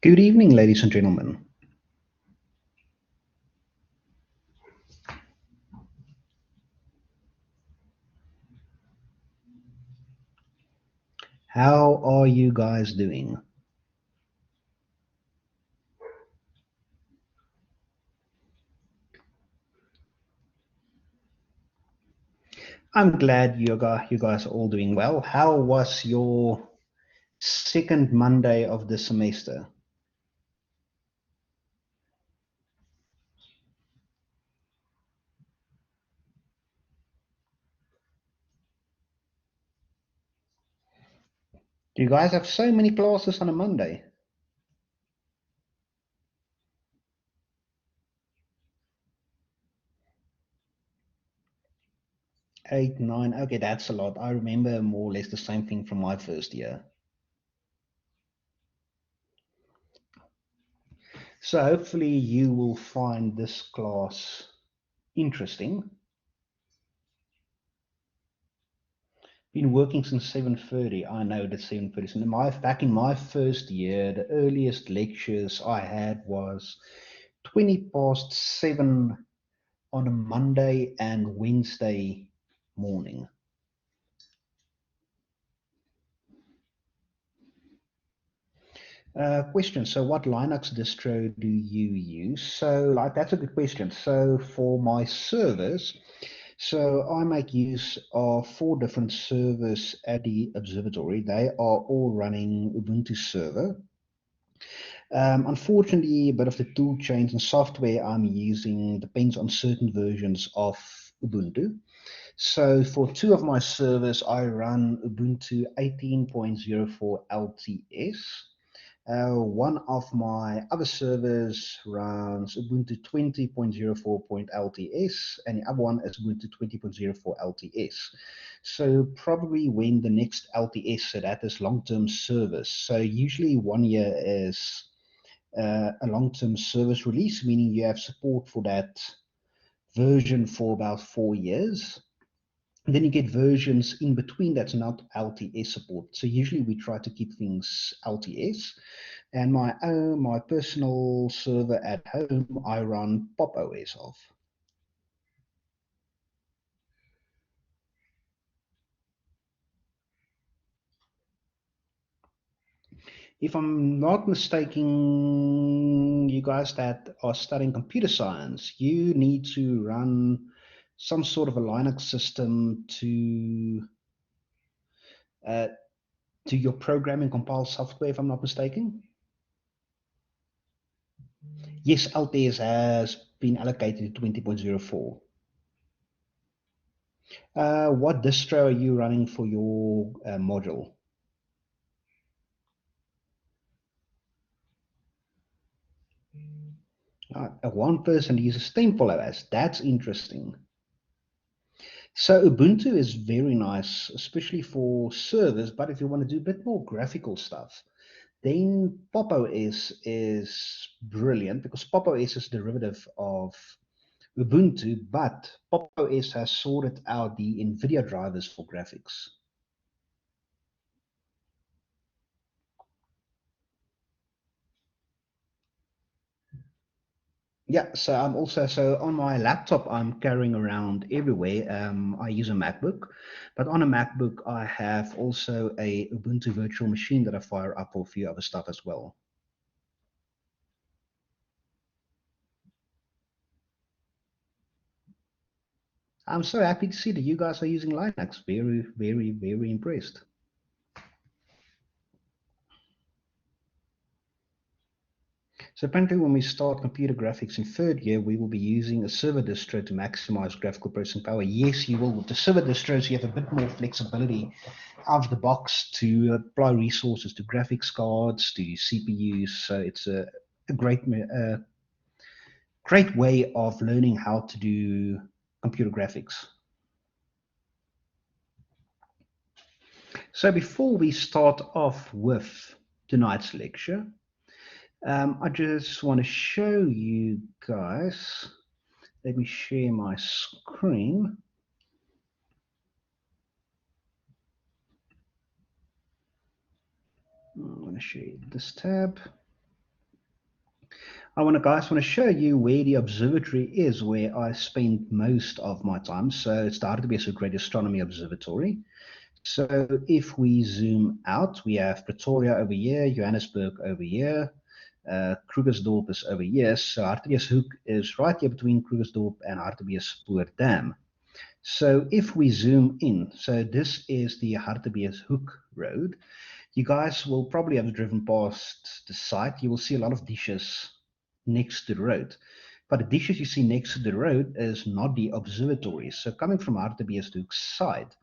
Good evening, ladies and gentlemen. How are you guys doing? I'm glad you guys are all doing well. How was your second Monday of the semester? Do you guys have so many classes on a Monday? 8, 9. Okay, that's a lot. I remember more or less the same thing from my first year. So hopefully you will find this class interesting. Been working since 7:30. I know that 7:30. So back in my first year, the earliest lectures I had was 20 past 7 on a Monday and Wednesday morning. Question. So what Linux distro do you use? So like that's a good question. So for my servers, so I make use of 4 different servers at the observatory. They are all running Ubuntu server. Unfortunately, a bit of the tool chains and software I'm using depends on certain versions of Ubuntu. So for 2 of my servers, I run Ubuntu 18.04 LTS. One of my other servers runs Ubuntu 20.04.LTS, and the other one is Ubuntu 20.04 LTS. So probably when the next LTS, so that is long-term service. So usually 1 year is a long-term service release, meaning you have support for that version for about 4 years. And then you get versions in between that's not LTS support. So usually we try to keep things LTS. And my personal server at home, I run Pop OS off. If I'm not mistaken, you guys that are studying computer science, you need to run some sort of a Linux system uh, to your programming compile software, if I'm not mistaken. Yes, LTS has been allocated to 20.04. What distro are you running for your module? One person uses TempleOS. That's interesting. So Ubuntu is very nice, especially for servers, but if you want to do a bit more graphical stuff, then PopOS is brilliant because PopOS is a derivative of Ubuntu, but PopOS has sorted out the NVIDIA drivers for graphics. Yeah, so I'm also so on my laptop I'm carrying around everywhere. I use a MacBook, but on a MacBook I have also a Ubuntu virtual machine that I fire up for a few other stuff as well. I'm so happy to see that you guys are using Linux. Very, very, very impressed. So apparently when we start computer graphics in third year, we will be using a server distro to maximize graphical processing power. Yes, you will. With the server distros, you have a bit more flexibility out of the box to apply resources to graphics cards, to CPUs. So it's a great way of learning how to do computer graphics. So before we start off with tonight's lecture, I just want to show you guys. Let me share my screen. I'm going to share this tab. guys, want to show you where the observatory is, where I spend most of my time. So it's the Hartebees Hoek Great Astronomy Observatory. So if we zoom out, we have Pretoria over here, Johannesburg over here, Krugersdorp is over here. So Hartebees Hoek is right here between Krugersdorp and Hartbeespoort Dam. So if we zoom in, so this is the Hartebees Hoek Road. You guys will probably have driven past the site. You will see a lot of dishes next to the road. But the dishes you see next to the road is not the observatory. So coming from Hartebees Hoek's side,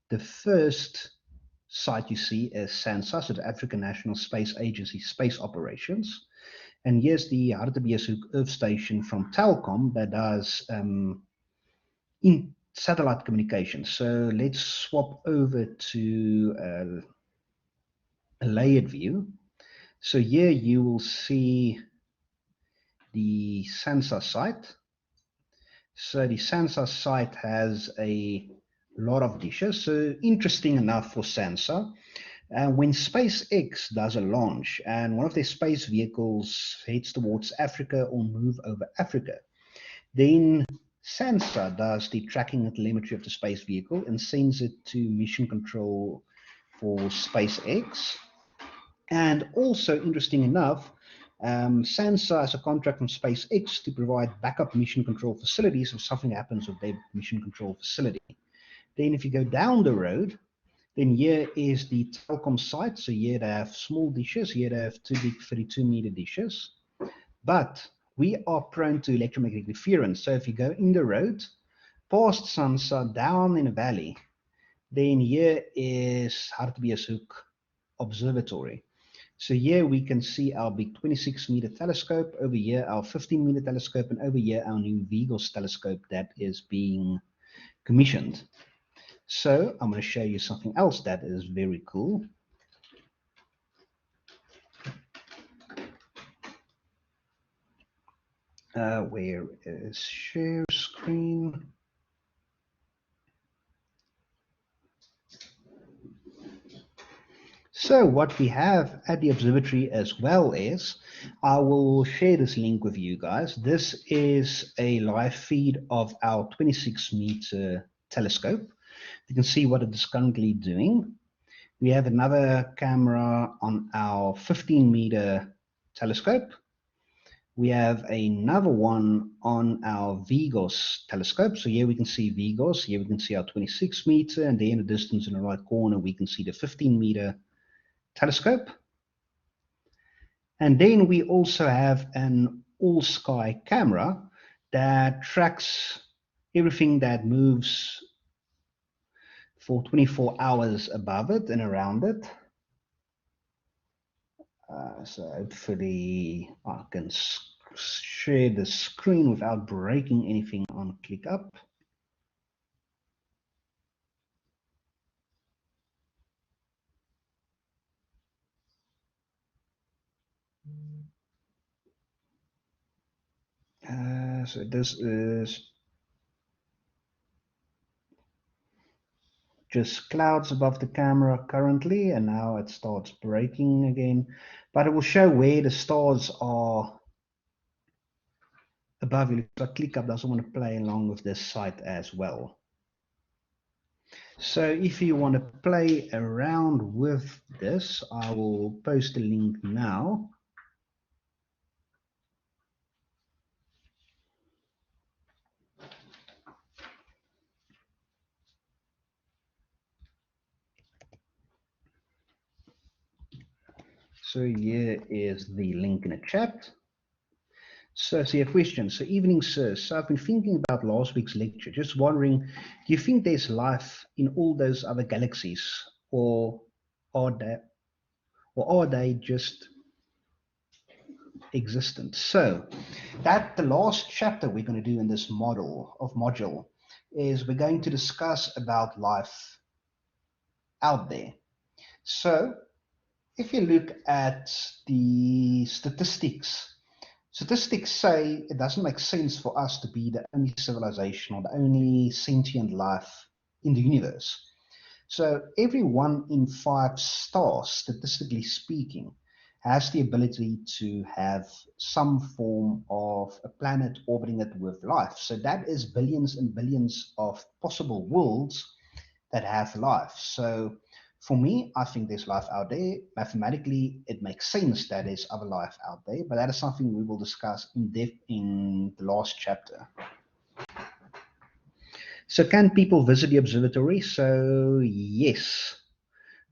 the first site you see is SANSA, so the African National Space Agency Space Operations. And here's the Hartebees Hoek Earth Station from Telkom that does in satellite communication. So let's swap over to a layered view. So here you will see the SANSA site. So the SANSA site has a lot of dishes. So interesting enough for SANSA, when SpaceX does a launch and one of their space vehicles heads towards Africa or move over Africa, then SANSA does the tracking and telemetry of the space vehicle and sends it to mission control for SpaceX. And also, interesting enough, SANSA has a contract from SpaceX to provide backup mission control facilities if something happens with their mission control facility. Then if you go down the road, then here is the Telkom site. So here they have small dishes. Here they have two big 32-meter dishes. But we are prone to electromagnetic interference. So if you go in the road, past SANSA, down in a valley, then here is Hartebees Hoek Observatory. So here we can see our big 26-meter telescope, over here our 15-meter telescope, and over here our new VGOS telescope that is being commissioned. So I'm going to show you something else that is very cool. Where is share screen? So what we have at the observatory as well is, I will share this link with you guys. This is a live feed of our 26-meter telescope. You can see what it is currently doing. We have another camera on our 15-meter telescope. We have another one on our VGOS telescope. So here we can see VGOS. Here we can see our 26-meter, and there in the distance in the right corner, we can see the 15-meter telescope. And then we also have an all-sky camera that tracks everything that moves for 24 hours above it and around it. So hopefully I can share the screen without breaking anything on ClickUp. So this is just clouds above the camera currently, and now it starts breaking again. But it will show where the stars are above you. But ClickUp doesn't want to play along with this site as well. So if you want to play around with this, I will post a link now. So here is the link in the chat. So, your question. So, evening, sir. So, I've been thinking about last week's lecture, just wondering, do you think there's life in all those other galaxies, or are they just existent? So, that the last chapter we're going to do in this module is we're going to discuss about life out there. So, if you look at the statistics say it doesn't make sense for us to be the only civilization or the only sentient life in the universe. So every 1 in 5 stars, statistically speaking, has the ability to have some form of a planet orbiting it with life. So that is billions and billions of possible worlds that have life. So for me, I think there's life out there. Mathematically, it makes sense that there's other life out there, but that is something we will discuss in depth in the last chapter. So can people visit the observatory? So yes,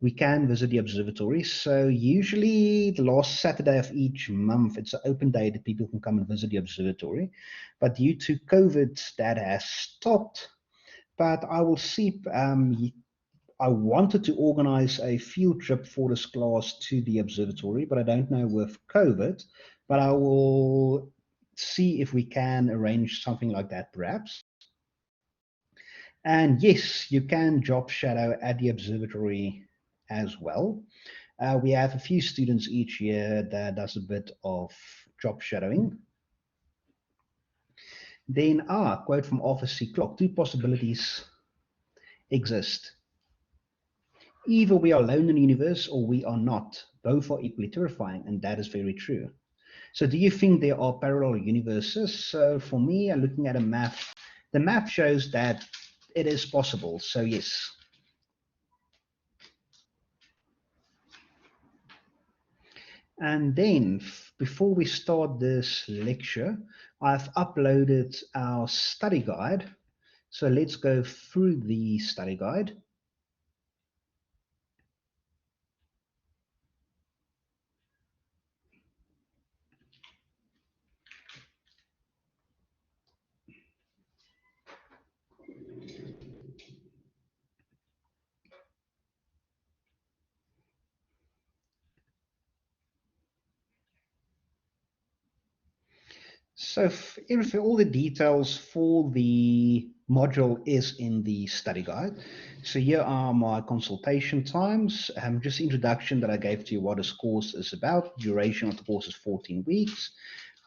we can visit the observatory. So usually the last Saturday of each month, it's an open day that people can come and visit the observatory. But due to COVID, that has stopped. But I will see. I wanted to organize a field trip for this class to the observatory, but I don't know with COVID. But I will see if we can arrange something like that, perhaps. And yes, you can job shadow at the observatory as well. We have a few students each year that does a bit of job shadowing. Then, quote from Arthur C. Clarke, two possibilities exist. Either we are alone in the universe or we are not. Both are equally terrifying, and that is very true. So do you think there are parallel universes? So for me, looking at a map, the map shows that it is possible. So yes. And then before we start this lecture, I've uploaded our study guide. So let's go through the study guide. So all the details for the module is in the study guide. So here are my consultation times. Just introduction that I gave to you what this course is about. Duration of the course is 14 weeks.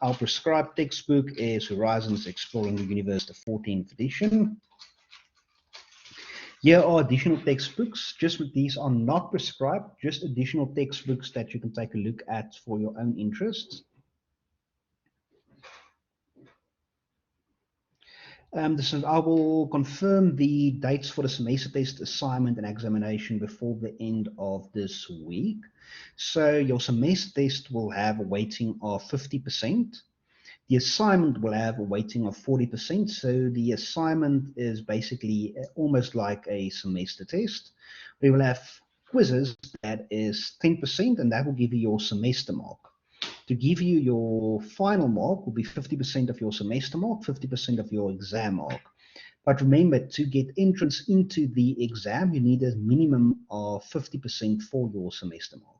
Our prescribed textbook is Horizons Exploring the Universe, the 14th edition. Here are additional textbooks. These are not prescribed, just additional textbooks that you can take a look at for your own interests. I will confirm the dates for the semester test assignment and examination before the end of this week. So your semester test will have a weighting of 50%. The assignment will have a weighting of 40%. So the assignment is basically almost like a semester test. We will have quizzes that is 10%, and that will give you your semester mark. To give you your final mark will be 50% of your semester mark, 50% of your exam mark. But remember, to get entrance into the exam, you need a minimum of 50% for your semester mark.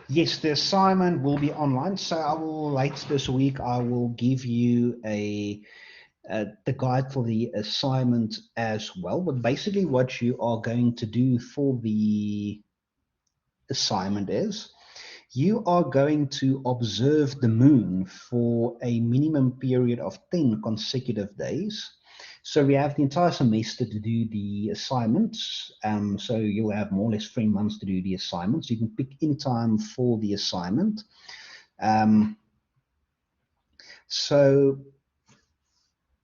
Yes, the assignment will be online. So I will, later this week, I will give you the guide for the assignment as well. But basically what you are going to do for the assignment is you are going to observe the moon for a minimum period of 10 consecutive days. So we have the entire semester to do the assignments. So you'll have more or less 3 months to do the assignments. You can pick any time for the assignment. So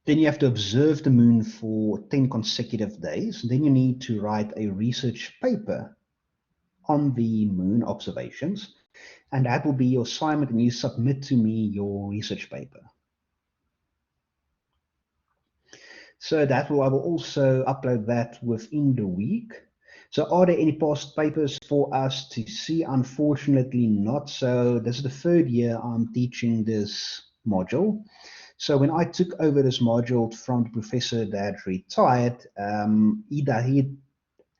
then you have to observe the moon for 10 consecutive days. Then you need to write a research paper on the moon observations. And that will be your assignment, and you submit to me your research paper. So I will also upload that within the week. So are there any past papers for us to see? Unfortunately not. So this is the 3rd year I'm teaching this module. So when I took over this module from the professor that retired, he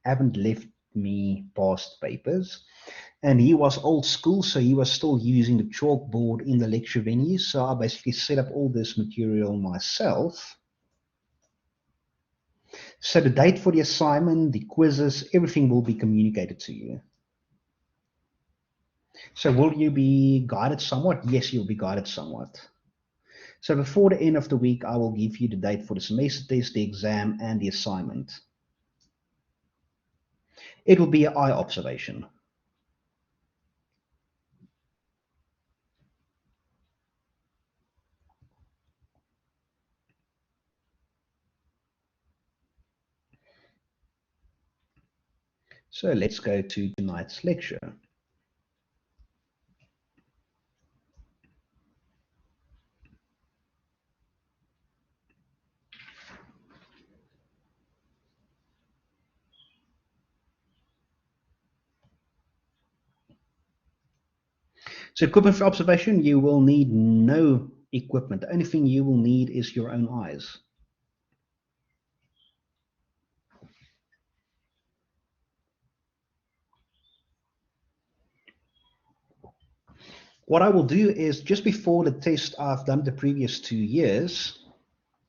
haven't left me past papers. And he was old school, so he was still using the chalkboard in the lecture venue. So I basically set up all this material myself. So the date for the assignment, the quizzes, everything will be communicated to you. So will you be guided somewhat? Yes, you'll be guided somewhat. So before the end of the week, I will give you the date for the semester test, the exam, and the assignment. It will be an eye observation. So let's go to tonight's lecture. So equipment for observation, you will need no equipment. The only thing you will need is your own eyes. What I will do is just before the test, I've done the previous 2 years.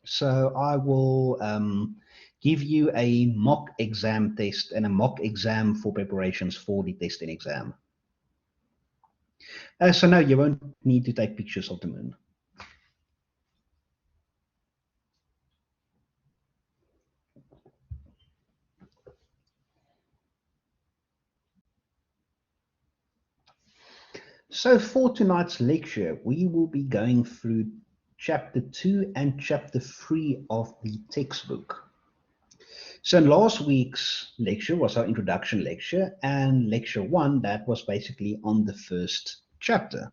So I will give you a mock exam test and a mock exam for preparations for the test and exam. So no, you won't need to take pictures of the moon. So for tonight's lecture, we will be going through chapter 2 and chapter 3 of the textbook. So last week's lecture was our introduction lecture, and lecture 1, that was basically on the first chapter.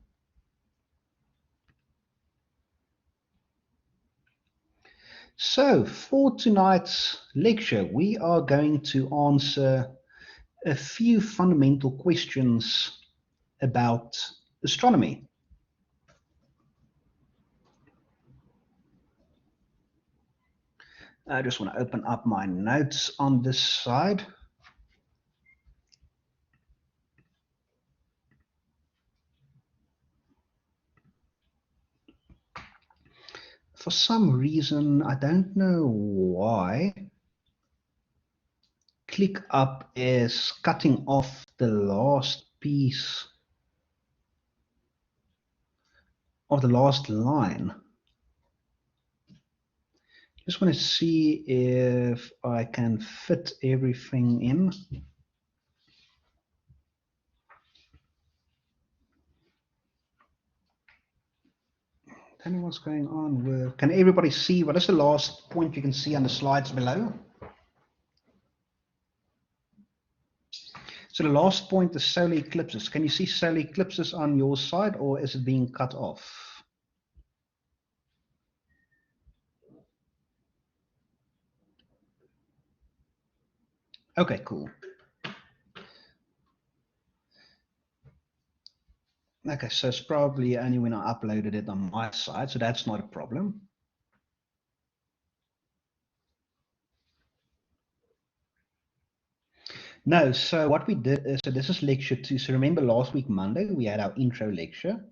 So for tonight's lecture, we are going to answer a few fundamental questions about astronomy. I just want to open up my notes on this side. For some reason, I don't know why, ClickUp is cutting off the last piece of the last line. Just want to see if I can fit everything in. Tell me what's going on with, can everybody see, what is the last point you can see on the slides below? So the last point is solar eclipses. Can you see solar eclipses on your side, or is it being cut off? Okay, cool. Okay, so it's probably only when I uploaded it on my side, so that's not a problem. No, so what we did is, so this is lecture 2. So remember last week, Monday, we had our intro lecture.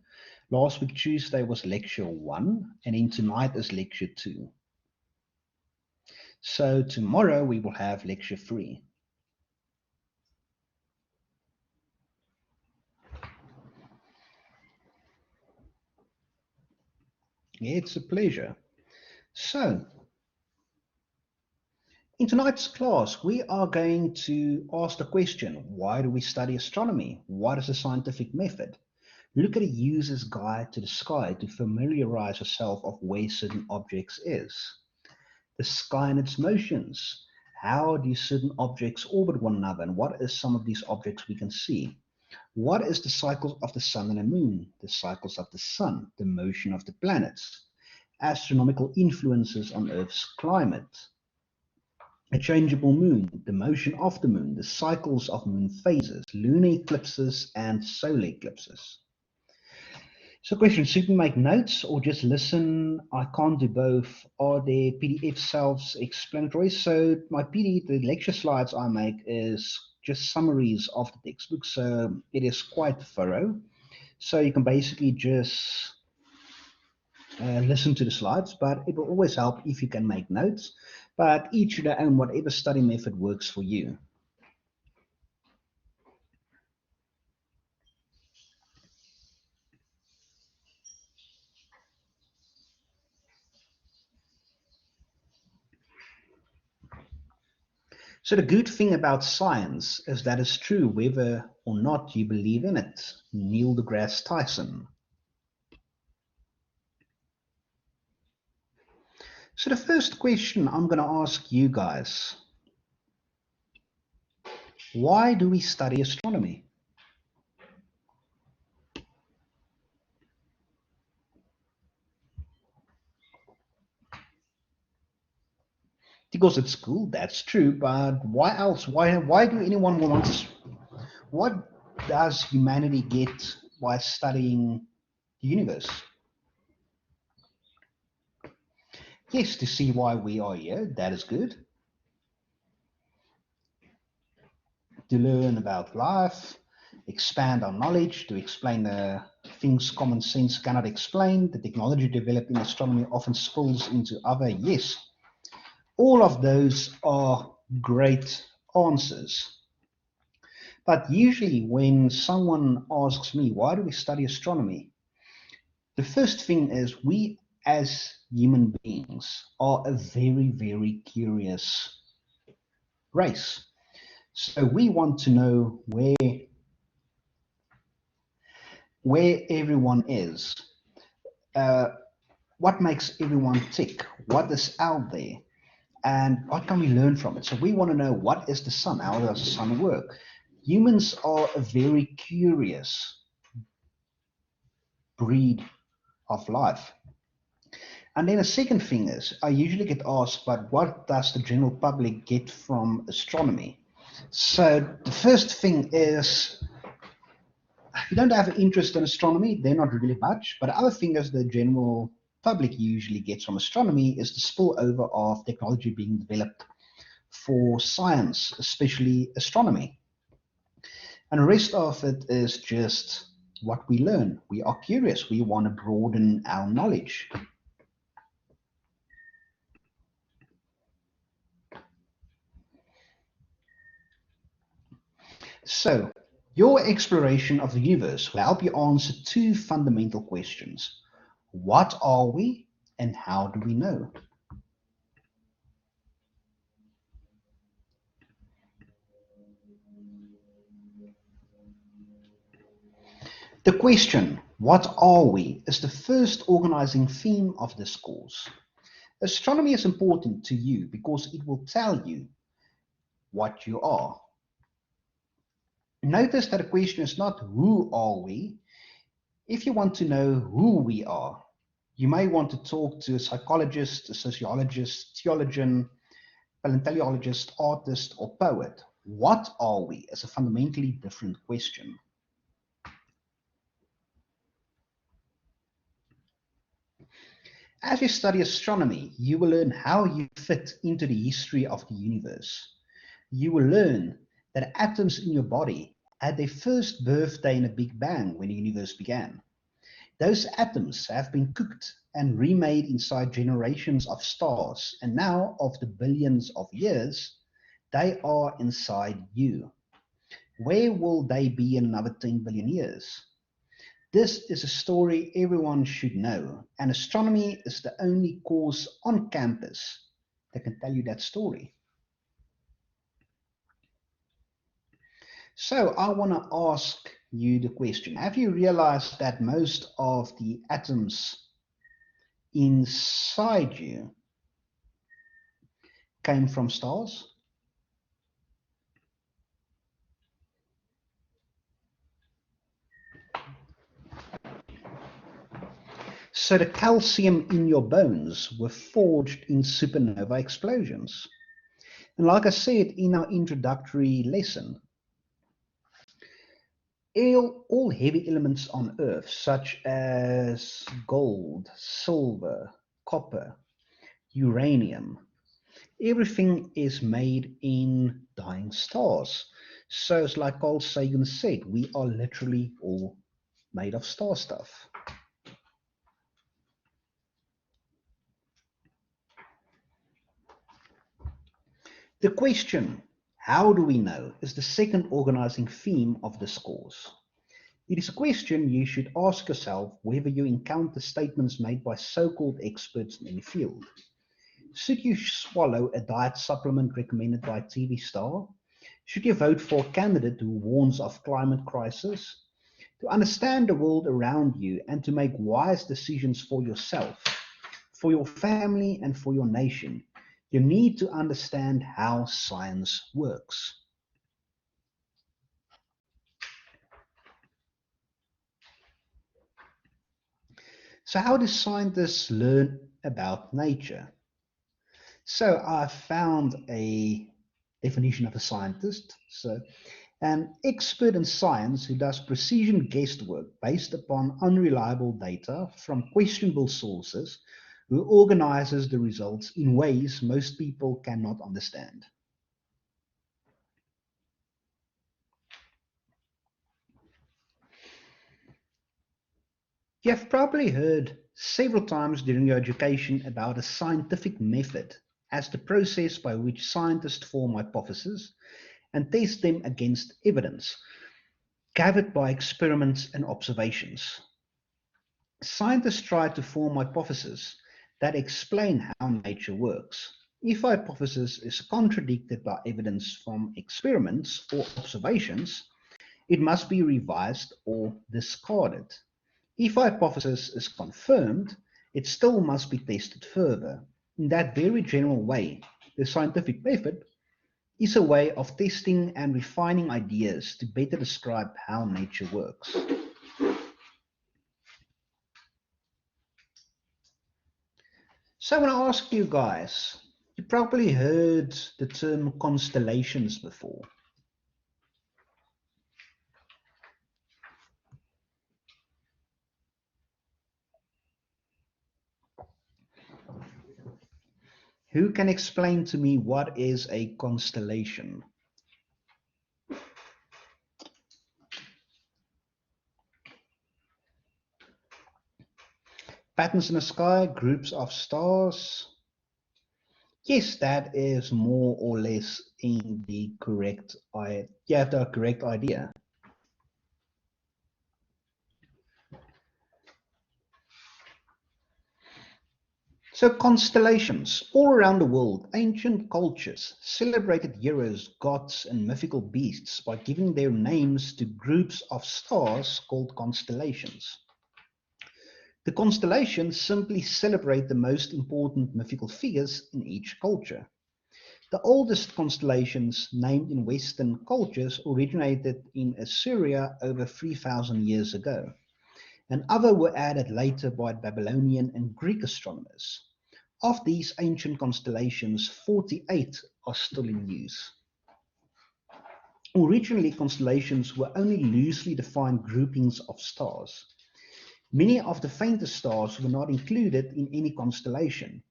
Last week, Tuesday, was lecture 1, and then tonight is lecture 2. So tomorrow we will have lecture 3. It's a pleasure. So, in tonight's class, we are going to ask the question, why do we study astronomy? What is the scientific method? Look at a user's guide to the sky to familiarize yourself of where certain objects is. The sky and its motions. How do certain objects orbit one another, and what is some of these objects we can see? What is the cycles of the sun and the moon? The cycles of the sun, the motion of the planets, astronomical influences on Earth's climate, a changeable moon, the motion of the moon, the cycles of moon phases, lunar eclipses, and solar eclipses. So question, should we make notes or just listen? I can't do both. Are there PDF self-explanatory? So my PDF, the lecture slides I make is just summaries of the textbook. So it is quite thorough. So you can basically just listen to the slides, but it will always help if you can make notes. But each their own, whatever study method works for you. So the good thing about science is that it's true whether or not you believe in it. Neil deGrasse Tyson. So the first question I'm going to ask you guys, why do we study astronomy? Because it's cool, that's true, but why else? Why do anyone want? What does humanity get by studying the universe? Yes, to see why we are here, that is good. To learn about life, expand our knowledge, to explain the things common sense cannot explain. The technology developed in astronomy often spills into other. Yes, all of those are great answers. But usually when someone asks me, why do we study astronomy? The first thing is we as human beings are a very, very curious race. So we want to know where everyone is, uh, what makes everyone tick, what is out there, and what can we learn from it. So we want to know, what is the sun? How does the sun work? Humans are a very curious breed of life. And then a second thing is, I usually get asked, but what does the general public get from astronomy? So the first thing is, if you don't have an interest in astronomy, they're not really much. But the other thing is, the general public usually gets from astronomy is the spillover of technology being developed for science, especially astronomy. And the rest of it is just what we learn. We are curious. We want to broaden our knowledge. So, your exploration of the universe will help you answer two fundamental questions. What are we, and how do we know? The question, what are we, is the first organizing theme of this course. Astronomy is important to you because it will tell you what you are. Notice that the question is not who are we. If you want to know who we are, you may want to talk to a psychologist, a sociologist, theologian, paleontologist, artist, or poet. What are we is a fundamentally different question. As you study astronomy, you will learn how you fit into the history of the universe. You will learn that atoms in your body had their first birthday in a Big Bang when the universe began. Those atoms have been cooked and remade inside generations of stars, and now, after billions of years, they are inside you. Where will they be in another 10 billion years? This is a story everyone should know, and astronomy is the only course on campus that can tell you that story. So I want to ask you the question. Have you realized that most of the atoms inside you came from stars? So the calcium in your bones were forged in supernova explosions. And like I said in our introductory lesson, all heavy elements on Earth, such as gold, silver, copper, uranium, everything is made in dying stars. So it's like Carl Sagan said, we are literally all made of star stuff. The question, how do we know, is the second organizing theme of this course. It is a question you should ask yourself whenever you encounter statements made by so-called experts in any field. should you swallow a diet supplement recommended by a TV star? Should you vote for a candidate who warns of climate crisis? To understand the world around you and to make wise decisions for yourself, for your family, and for your nation, you need to understand how science works. So how do scientists learn about nature? So I found a definition of a scientist. So an expert in science who does precision guesswork based upon unreliable data from questionable sources, who organizes the results in ways most people cannot understand. You have probably heard several times during your education about a scientific method as the process by which scientists form hypotheses and test them against evidence gathered by experiments and observations. Scientists try to form hypotheses that explain how nature works. If a hypothesis is contradicted by evidence from experiments or observations, it must be revised or discarded. If a hypothesis is confirmed, it still must be tested further. In that very general way, the scientific method is a way of testing and refining ideas to better describe how nature works. So I want to ask you guys, you probably heard the term constellations before. Who can explain to me what is a constellation? Patterns in the sky, groups of stars. Yes, that is more or less in the correct, you have the correct idea. So constellations, all around the world, ancient cultures celebrated heroes, gods, and mythical beasts by giving their names to groups of stars called constellations. The constellations simply celebrate the most important mythical figures in each culture. The oldest constellations named in Western cultures originated in Assyria over 3,000 years ago, and others were added later by Babylonian and Greek astronomers. Of these ancient constellations, 48 are still in use. Originally, constellations were only loosely defined groupings of stars. Many of the faintest stars were not included in any constellation,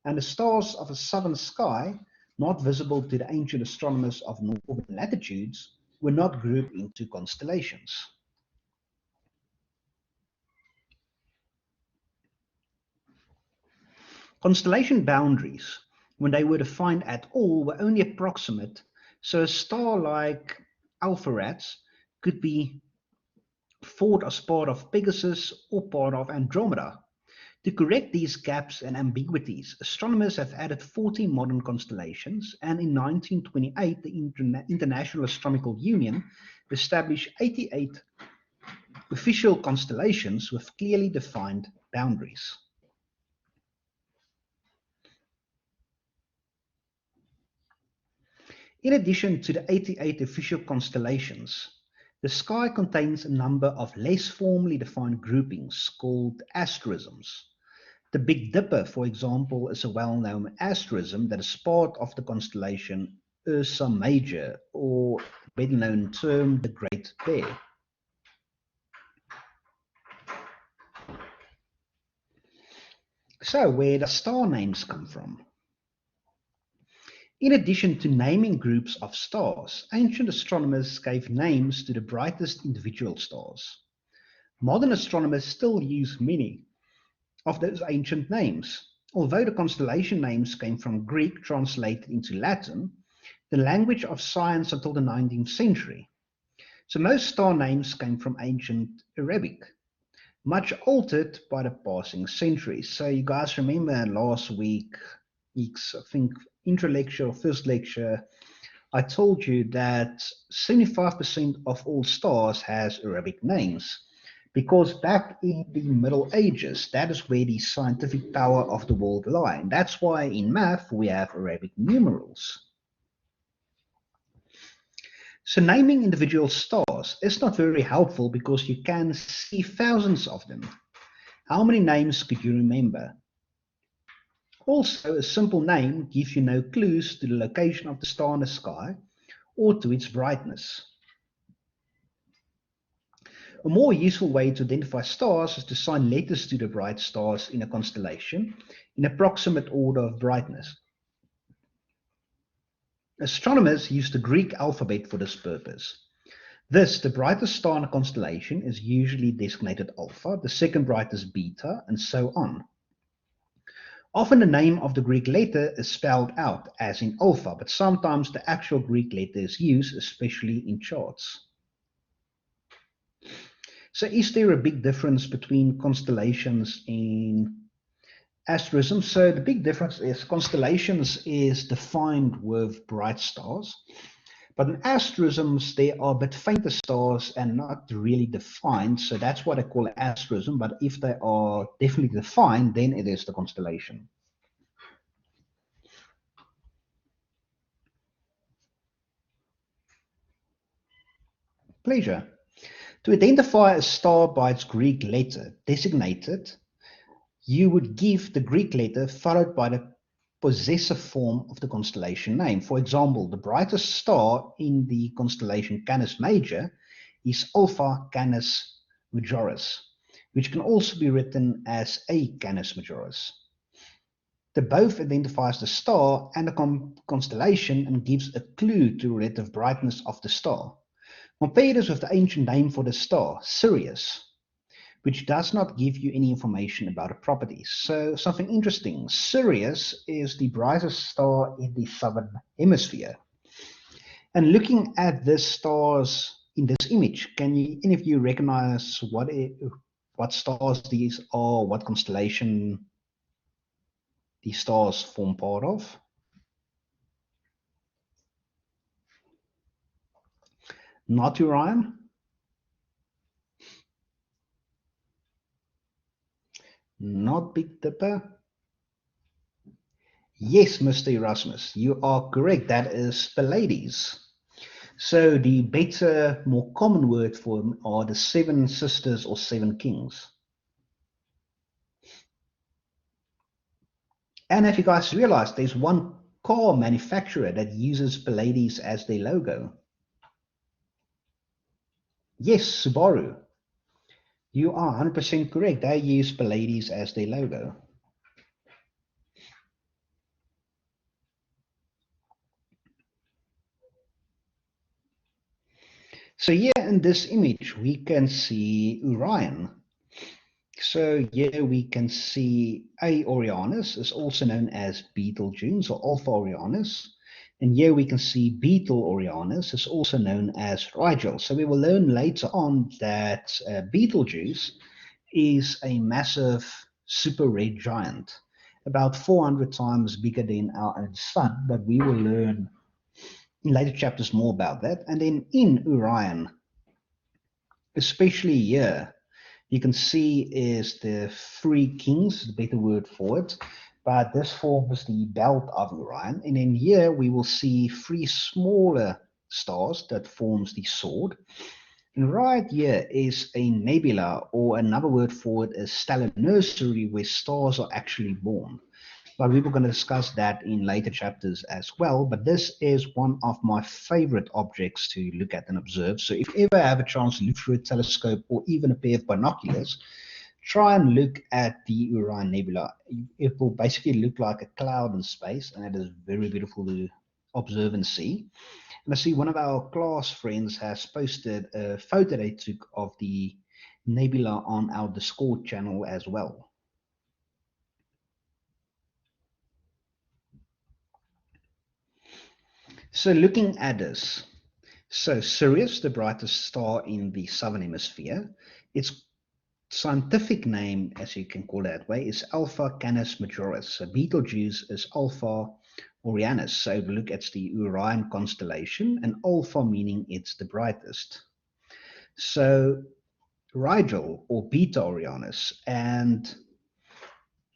and the stars of a southern sky, not visible to the ancient astronomers of northern latitudes, were not grouped into constellations. Constellation boundaries, when they were defined at all, were only approximate, so a star like Alpheratz could be thought as part of Pegasus or part of Andromeda. To correct these gaps and ambiguities, astronomers have added 40 modern constellations, and in 1928 the International Astronomical Union established 88 official constellations with clearly defined boundaries. In addition to the 88 official constellations, the sky contains a number of less formally defined groupings called asterisms. The Big Dipper, for example, is a well-known asterism that is part of the constellation Ursa Major, or better known term, the Great Bear. So, where do star names come from? In addition to naming groups of stars, ancient astronomers gave names to the brightest individual stars. Modern astronomers still use many of those ancient names. Although the constellation names came from Greek translated into Latin, the language of science until the 19th century. So most star names came from ancient Arabic, much altered by the passing centuries. So you guys remember last week week's, I think, intro lecture or first lecture, I told you that 75% of all stars has Arabic names. Because back in the Middle Ages, that is where the scientific power of the world lie. And that's why in math we have Arabic numerals. So naming individual stars is not very helpful because you can see thousands of them. How many names could you remember? Also, a simple name gives you no clues to the location of the star in the sky or to its brightness. A more useful way to identify stars is to assign letters to the bright stars in a constellation in approximate order of brightness. Astronomers use the Greek alphabet for this purpose. Thus, the brightest star in a constellation is usually designated Alpha, the second brightest Beta, and so on. Often the name of the Greek letter is spelled out, as in Alpha, but sometimes the actual Greek letter is used, especially in charts. So is there a big difference between constellations and asterism? So the big difference is constellations is defined with bright stars, but in asterisms they are a bit fainter stars and not really defined, so that's what I call asterism, but if they are definitely defined, then it is the constellation. Pleasure. To identify a star by its Greek letter designated, you would give the Greek letter followed by the possessive form of the constellation name. For example, the brightest star in the constellation Canis Major is Alpha Canis Majoris, which can also be written as A Canis Majoris. The both identifies the star and the constellation and gives a clue to the relative brightness of the star. Compare this with the ancient name for the star, Sirius, which does not give you any information about the properties. So something interesting, Sirius is the brightest star in the southern hemisphere. And looking at the stars in this image, can any of you recognize what stars these are, what constellation these stars form part of? Not Orion? Not Big Dipper? Yes, Mr. Erasmus, you are correct. That is Pleiades. So the better, more common word for them are the seven sisters or seven kings. And if you guys realize, there's one car manufacturer that uses Pleiades as their logo. Yes, Subaru. You are 100% correct. They use Pleiades as their logo. So here in this image, we can see Orion. So here we can see A Orionis is also known as Betelgeuse or Alpha Orionis. And here we can see Beetle Orionis is also known as Rigel. So we will learn later on that Betelgeuse is a massive super red giant, about 400 times bigger than our own sun, but we will learn in later chapters more about that. And then in Orion, especially here, you can see is the three kings, the better word for it, but this forms the belt of Orion. And then here we will see three smaller stars that forms the sword. And right here is a nebula, or another word for it is stellar nursery, where stars are actually born. But we were going to discuss that in later chapters as well. But this is one of my favorite objects to look at and observe. So if you ever have a chance to look through a telescope or even a pair of binoculars, try and look at the Orion Nebula. It will basically look like a cloud in space, and it is very beautiful to observe and see. And I see one of our class friends has posted a photo they took of the nebula on our Discord channel as well. So looking at this, so Sirius, the brightest star in the southern hemisphere, its scientific name, as you can call it that way, is Alpha Canis Majoris. So Betelgeuse is Alpha Orionis. So look, it's the Orion constellation, and Alpha meaning it's the brightest. So Rigel or Beta Orionis, and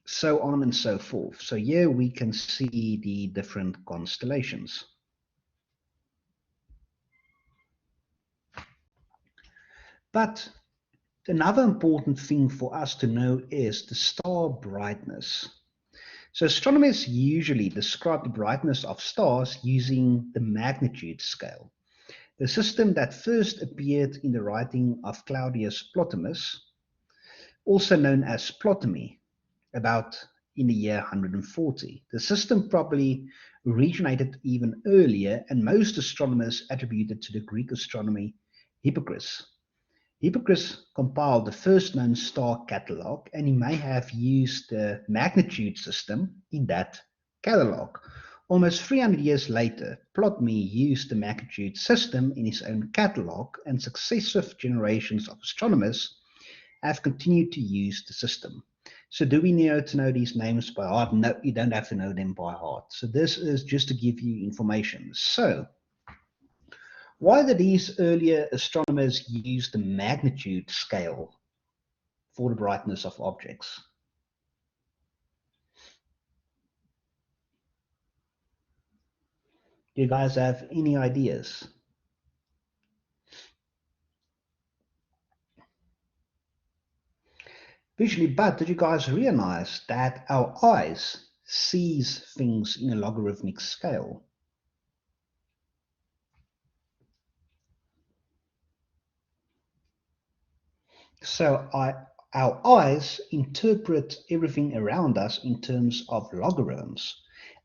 so on and so forth. So here we can see the different constellations. But another important thing for us to know is the star brightness. So astronomers usually describe the brightness of stars using the magnitude scale. The system that first appeared in the writing of Claudius Plotinus, also known as Ptolemy, about in the year 140. The system probably originated even earlier, and most astronomers attribute it to the Greek astronomer Hipparchus. Hipparchus compiled the first known star catalogue, and he may have used the magnitude system in that catalogue. Almost 300 years later, Ptolemy used the magnitude system in his own catalogue, and successive generations of astronomers have continued to use the system. So do we need to know these names by heart? No, you don't have to know them by heart. So this is just to give you information. So why did these earlier astronomers use the magnitude scale for the brightness of objects? Do you guys have any ideas? Visually, but did you guys realize that our eyes sees things in a logarithmic scale? So our eyes interpret everything around us in terms of logarithms.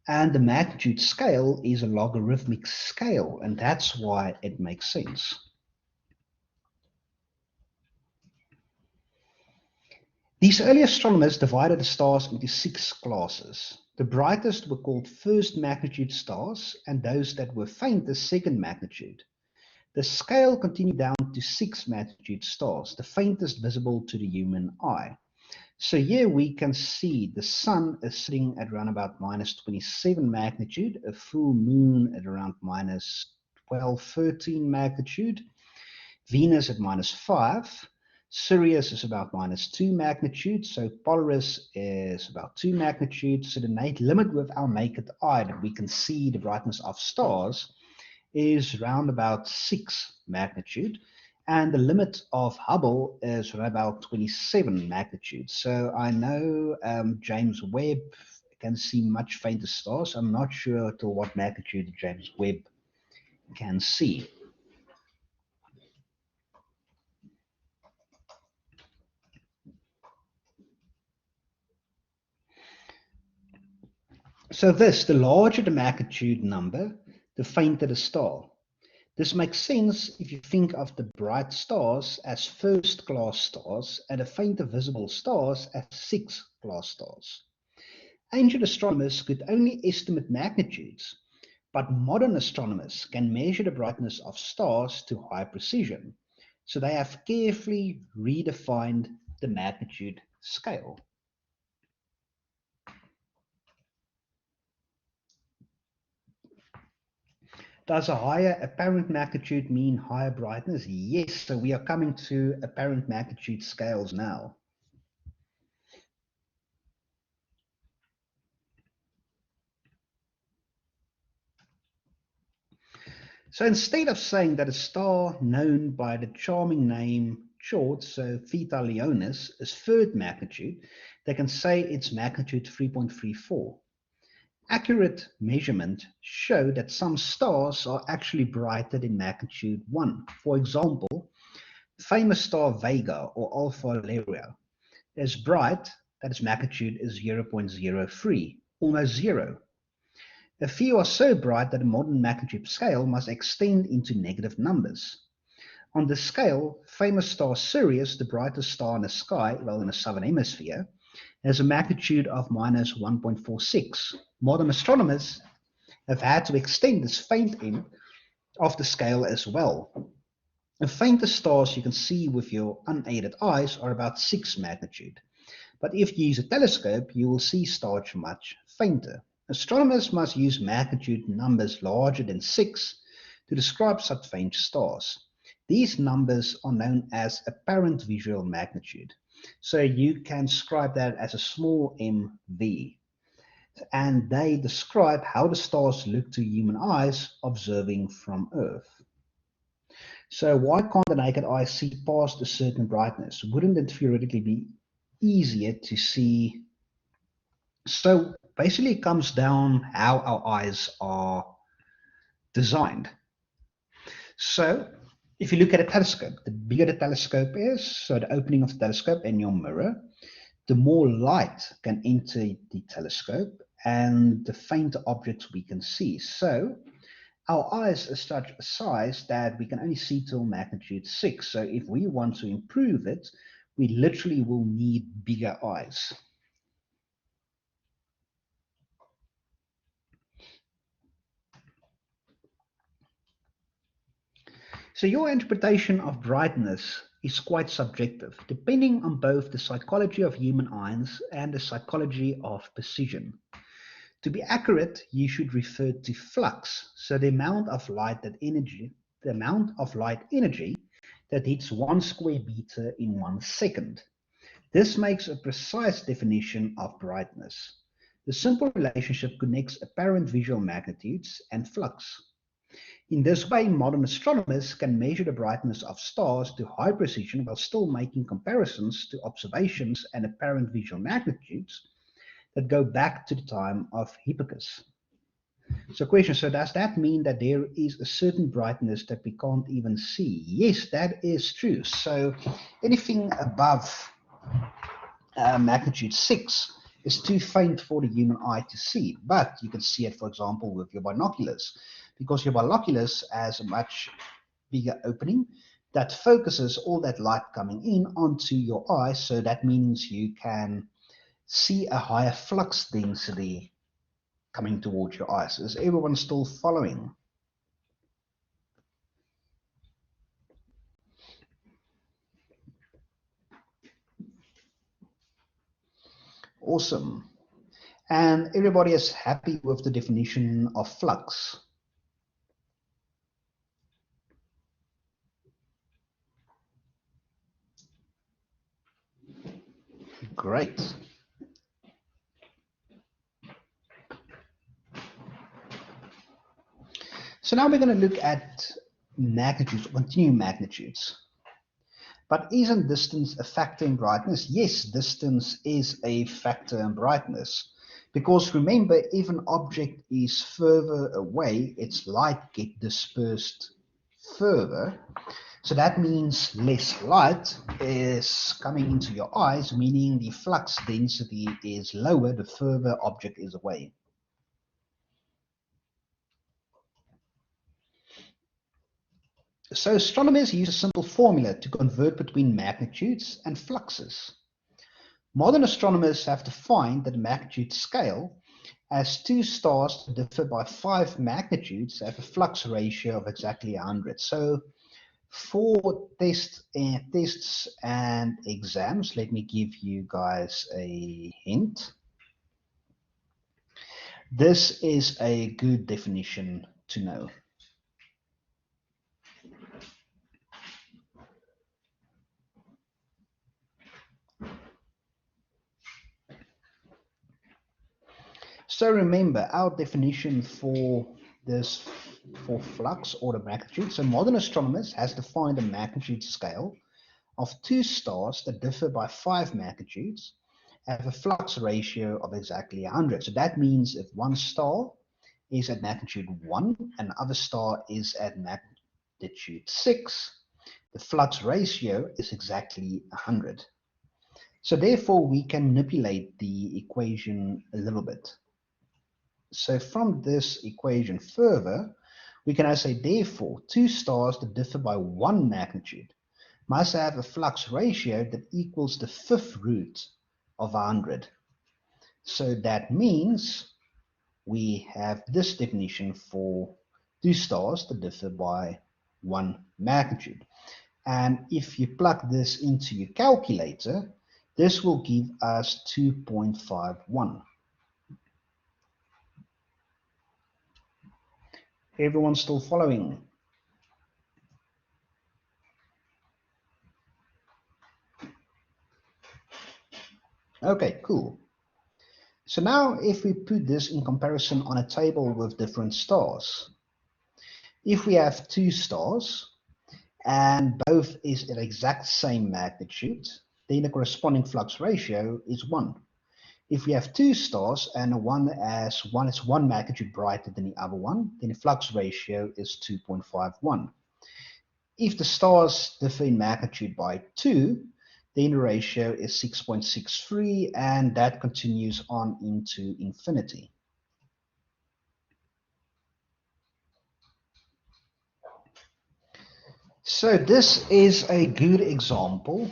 And the magnitude scale is a logarithmic scale, and that's why it makes sense. These early astronomers divided the stars into 6 classes. The brightest were called first magnitude stars, and those that were faintest second magnitude. The scale continued down to 6 magnitude stars, the faintest visible to the human eye. So here we can see the sun is sitting at around about minus 27 magnitude, a full moon at around minus 12, 13 magnitude, Venus at minus 5, Sirius is about minus 2 magnitude, so Polaris is about 2 magnitude. So the limit with our naked eye that we can see the brightness of stars is around about 6 magnitude. And the limit of Hubble is around about 27 magnitude. So I know James Webb can see much fainter stars. I'm not sure to what magnitude James Webb can see. So the larger the magnitude number, the fainter the star. This makes sense if you think of the bright stars as first-class stars and the fainter visible stars as sixth-class stars. Ancient astronomers could only estimate magnitudes, but modern astronomers can measure the brightness of stars to high precision, so they have carefully redefined the magnitude scale. Does a higher apparent magnitude mean higher brightness? Yes, so we are coming to apparent magnitude scales now. So instead of saying that a star known by the charming name short, so Theta Leonis, is third magnitude, they can say its magnitude 3.34. Accurate measurement show that some stars are actually brighter than magnitude 1. For example, famous star Vega or Alpha Lyrae is bright that its magnitude is 0.03, almost zero. A few are so bright that a modern magnitude scale must extend into negative numbers. On this scale, famous star Sirius, the brightest star in the sky, well, in the southern hemisphere, has a magnitude of minus 1.46. Modern astronomers have had to extend this faint end of the scale as well. The faintest stars you can see with your unaided eyes are about 6 magnitude. But if you use a telescope, you will see stars much fainter. Astronomers must use magnitude numbers larger than 6 to describe such faint stars. These numbers are known as apparent visual magnitude. So you can describe that as a small mv. And they describe how the stars look to human eyes observing from Earth. So why can't the naked eye see past a certain brightness? Wouldn't it theoretically be easier to see? So basically it comes down how our eyes are designed. So if you look at a telescope, the bigger the telescope is, so the opening of the telescope and your mirror, the more light can enter the telescope and the fainter objects we can see. So our eyes are such a size that we can only see till magnitude 6. So if we want to improve it, we literally will need bigger eyes. So your interpretation of brightness is quite subjective, depending on both the psychology of human eyes and the psychology of precision. To be accurate, you should refer to flux, so the amount of light energy that hits 1 square meter in 1 second. This makes a precise definition of brightness. The simple relationship connects apparent visual magnitudes and flux. In this way, modern astronomers can measure the brightness of stars to high precision while still making comparisons to observations and apparent visual magnitudes that go back to the time of Hipparchus. So question, so does that mean that there is a certain brightness that we can't even see? Yes, that is true. So anything above magnitude 6 is too faint for the human eye to see, but you can see it, for example, with your binoculars, because your binoculars has a much bigger opening that focuses all that light coming in onto your eye, so that means you can see a higher flux density coming towards your eyes. Is everyone still following? Awesome. And everybody is happy with the definition of flux. Great. So now we're going to look at magnitudes, continuum magnitudes. But isn't distance a factor in brightness? Yes, distance is a factor in brightness. Because remember, if an object is further away, its light gets dispersed further. So that means less light is coming into your eyes, meaning the flux density is lower the further object is away. So astronomers use a simple formula to convert between magnitudes and fluxes. Modern astronomers have defined that the magnitude scale as 2 stars that differ by 5 magnitudes have a flux ratio of exactly 100. So for tests and exams, let me give you guys a hint. This is a good definition to know. So remember our definition for this, for flux or the magnitude. So modern astronomers has defined a magnitude scale of 2 stars that differ by 5 magnitudes have a flux ratio of exactly 100. So that means if one star is at magnitude 1 and the other star is at magnitude 6, the flux ratio is exactly 100. So therefore we can manipulate the equation a little bit. So from this equation further, we can now say, therefore, 2 stars that differ by 1 magnitude must have a flux ratio that equals the 5th root of 100. So that means we have this definition for 2 stars that differ by magnitude. And if you plug this into your calculator, this will give us 2.51. Everyone still following? Okay, cool. So now if we put this in comparison on a table with different stars, if we have two stars and both is at exact same magnitude, then the corresponding flux ratio is 1. If we have two stars and one is 1 magnitude brighter than the other one, then the flux ratio is 2.51. If the stars differ in magnitude by 2, then the ratio is 6.63, and that continues on into infinity. So this is a good example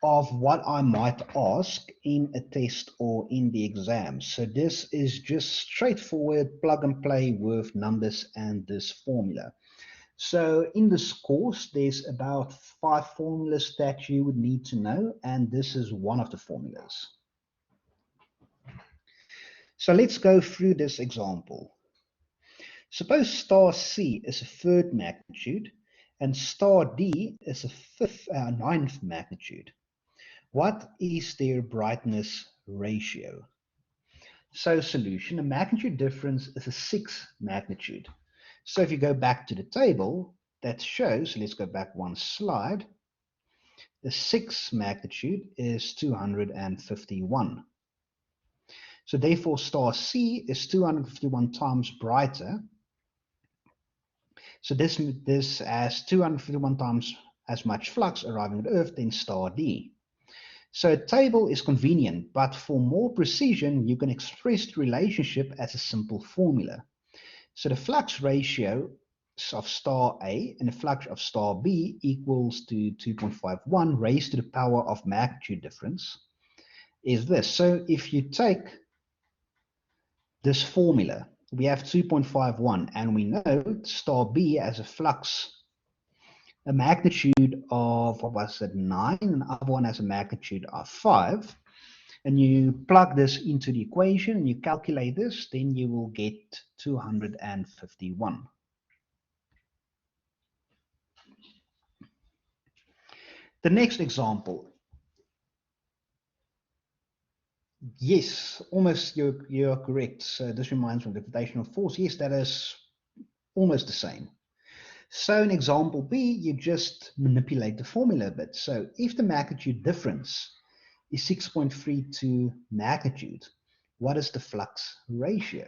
of what I might ask in a test or in the exam. So this is just straightforward plug and play with numbers and this formula. So in this course, there's about 5 formulas that you would need to know, and this is one of the formulas. So let's go through this example. Suppose star C is a 3rd magnitude and star D is a 9th magnitude. What is their brightness ratio? So solution, the magnitude difference is a 6th magnitude. So if you go back to the table, that shows, let's go back one slide, the 6th magnitude is 251. So therefore star C is 251 times brighter. So this has 251 times as much flux arriving at Earth than star D. So a table is convenient, but for more precision, you can express the relationship as a simple formula. So the flux ratio of star A and the flux of star B equals to 2.51 raised to the power of magnitude difference is this. So if you take this formula, we have 2.51, and we know star B has a flux, a magnitude of, what was it, 9, and the other one has a magnitude of 5. And you plug this into the equation and you calculate this, then you will get 251. The next example. Yes, almost you're correct. So this reminds me of the gravitational force. Yes, that is almost the same. So in example B, you just manipulate the formula a bit. So if the magnitude difference is 6.32 magnitude, what is the flux ratio?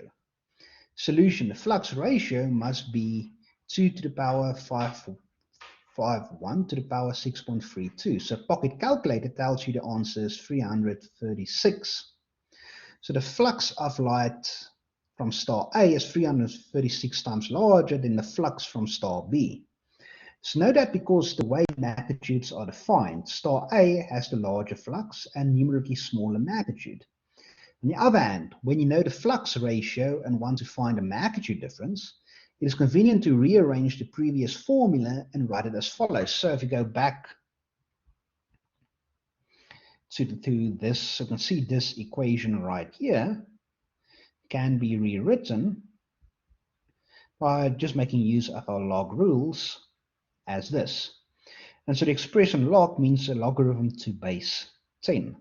Solution, the flux ratio must be 2 to the power 551 to the power 6.32. So pocket calculator tells you the answer is 336. So the flux of light from star A is 336 times larger than the flux from star B. So know that because the way magnitudes are defined, star A has the larger flux and numerically smaller magnitude. On the other hand, when you know the flux ratio and want to find a magnitude difference, it is convenient to rearrange the previous formula and write it as follows. So if you go back to this, so you can see this equation right here can be rewritten by just making use of our log rules as this. And so the expression log means a logarithm to base 10.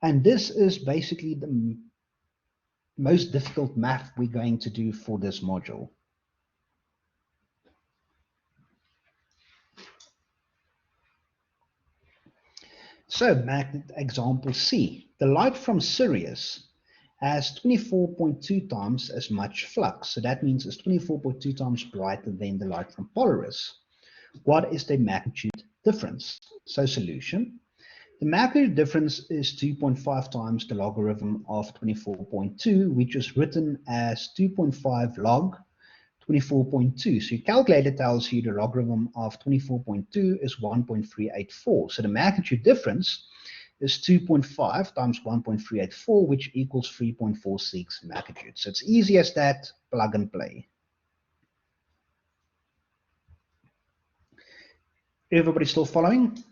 And this is basically the most difficult math we're going to do for this module. So magnet example C, the light from Sirius has 24.2 times as much flux. So that means it's 24.2 times brighter than the light from Polaris. What is the magnitude difference? So solution, the magnitude difference is 2.5 times the logarithm of 24.2, which is written as 2.5 log 24.2. So your calculator tells you the logarithm of 24.2 is 1.384. So the magnitude difference is 2.5 times 1.384, which equals 3.46 magnitude. So it's easy as that, plug and play. Everybody still following?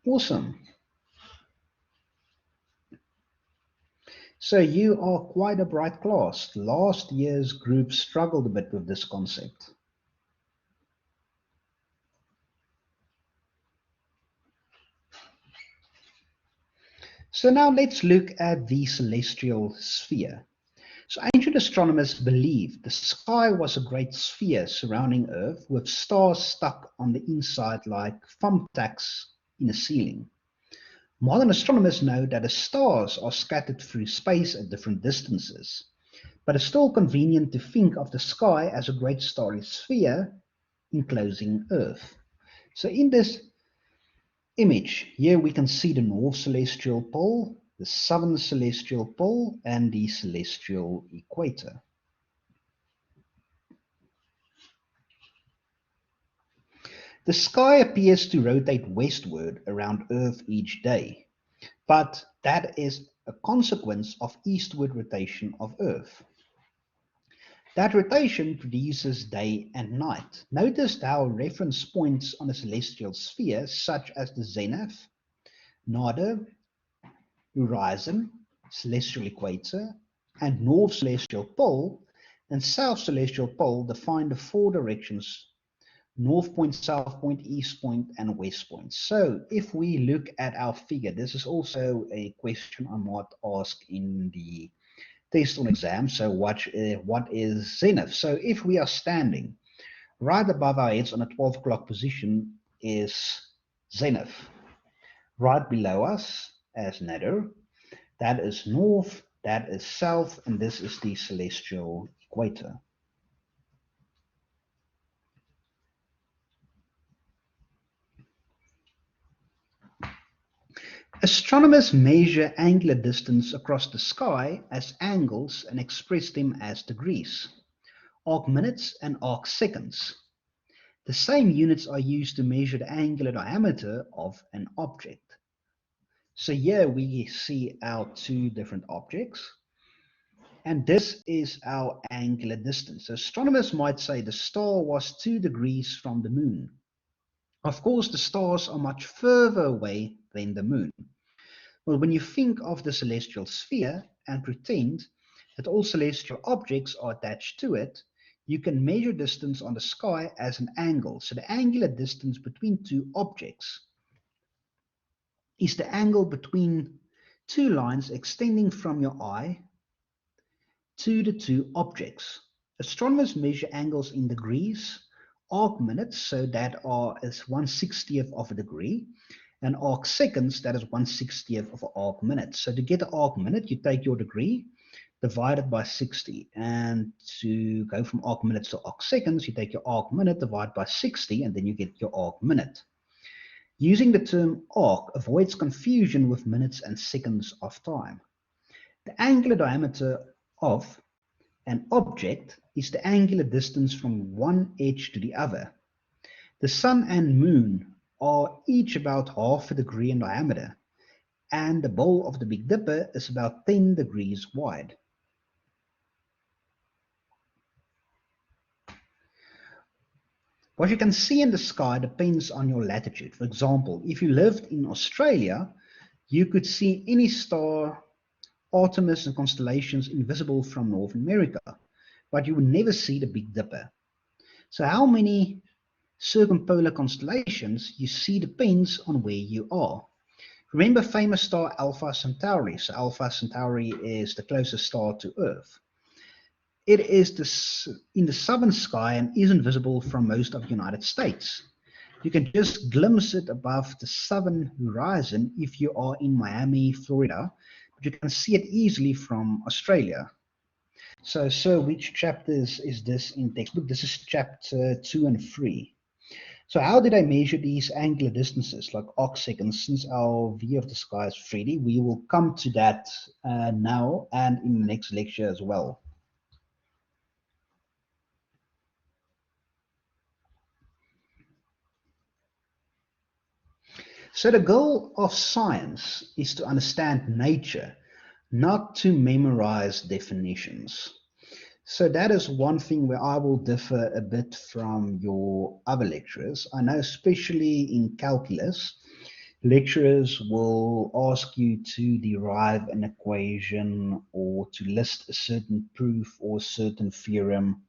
Awesome. So you are quite a bright class. Last year's group struggled a bit with this concept. So now let's look at the celestial sphere. So ancient astronomers believed the sky was a great sphere surrounding Earth with stars stuck on the inside like thumbtacks in a ceiling. Modern astronomers know that the stars are scattered through space at different distances, but it's still convenient to think of the sky as a great starry sphere enclosing Earth. So in this image, here we can see the North Celestial Pole, the Southern Celestial Pole, and the celestial equator. The sky appears to rotate westward around Earth each day, but that is a consequence of eastward rotation of Earth. That rotation produces day and night. Notice how reference points on a celestial sphere, such as the zenith, nadir, horizon, celestial equator, and north celestial pole and south celestial pole, define the four directions: north point, south point, east point, and west point. So if we look at our figure, this is also a question I might ask in the test on exam. So what is zenith? So if we are standing right above our heads on a 12 o'clock position is zenith. Right below us as nadir, that is north, that is south, and this is the celestial equator. Astronomers measure angular distance across the sky as angles and express them as degrees, arc minutes, and arc seconds. The same units are used to measure the angular diameter of an object. So here we see our two different objects, and this is our angular distance. So astronomers might say the star was 2 degrees from the moon. Of course, the stars are much further away than the moon. Well, when you think of the celestial sphere and pretend that all celestial objects are attached to it, you can measure distance on the sky as an angle. So the angular distance between two objects is the angle between two lines extending from your eye to the two objects. Astronomers measure angles in degrees, arc minutes, so that R is 1/60th of a degree, and arc seconds, that is 1/60th of an arc minute. So to get an arc minute, you take your degree, divide it by 60. And to go from arc minutes to arc seconds, you take your arc minute, divide by 60, and then you get your arc minute. Using the term arc avoids confusion with minutes and seconds of time. The angular diameter of an object is the angular distance from one edge to the other. The sun and moon are each about half a degree in diameter, and the bowl of the Big Dipper is about 10 degrees wide. What you can see in the sky depends on your latitude. For example, if you lived in Australia, you could see any star, Artemis, and constellations invisible from North America, but you would never see the Big Dipper. So how many circumpolar constellations you see depends on where you are. Remember famous star Alpha Centauri. So Alpha Centauri is the closest star to Earth. It is in the southern sky and isn't visible from most of the United States. You can just glimpse it above the southern horizon if you are in Miami, Florida, but you can see it easily from Australia. So, sir, which chapters is this in textbook? This is chapter 2 and 3. So how did I measure these angular distances, like arc seconds? Since our view of the sky is 3D, we will come to that now and in the next lecture as well. So the goal of science is to understand nature, not to memorize definitions. So that is one thing where I will differ a bit from your other lecturers. I know especially in calculus, lecturers will ask you to derive an equation or to list a certain proof or a certain theorem.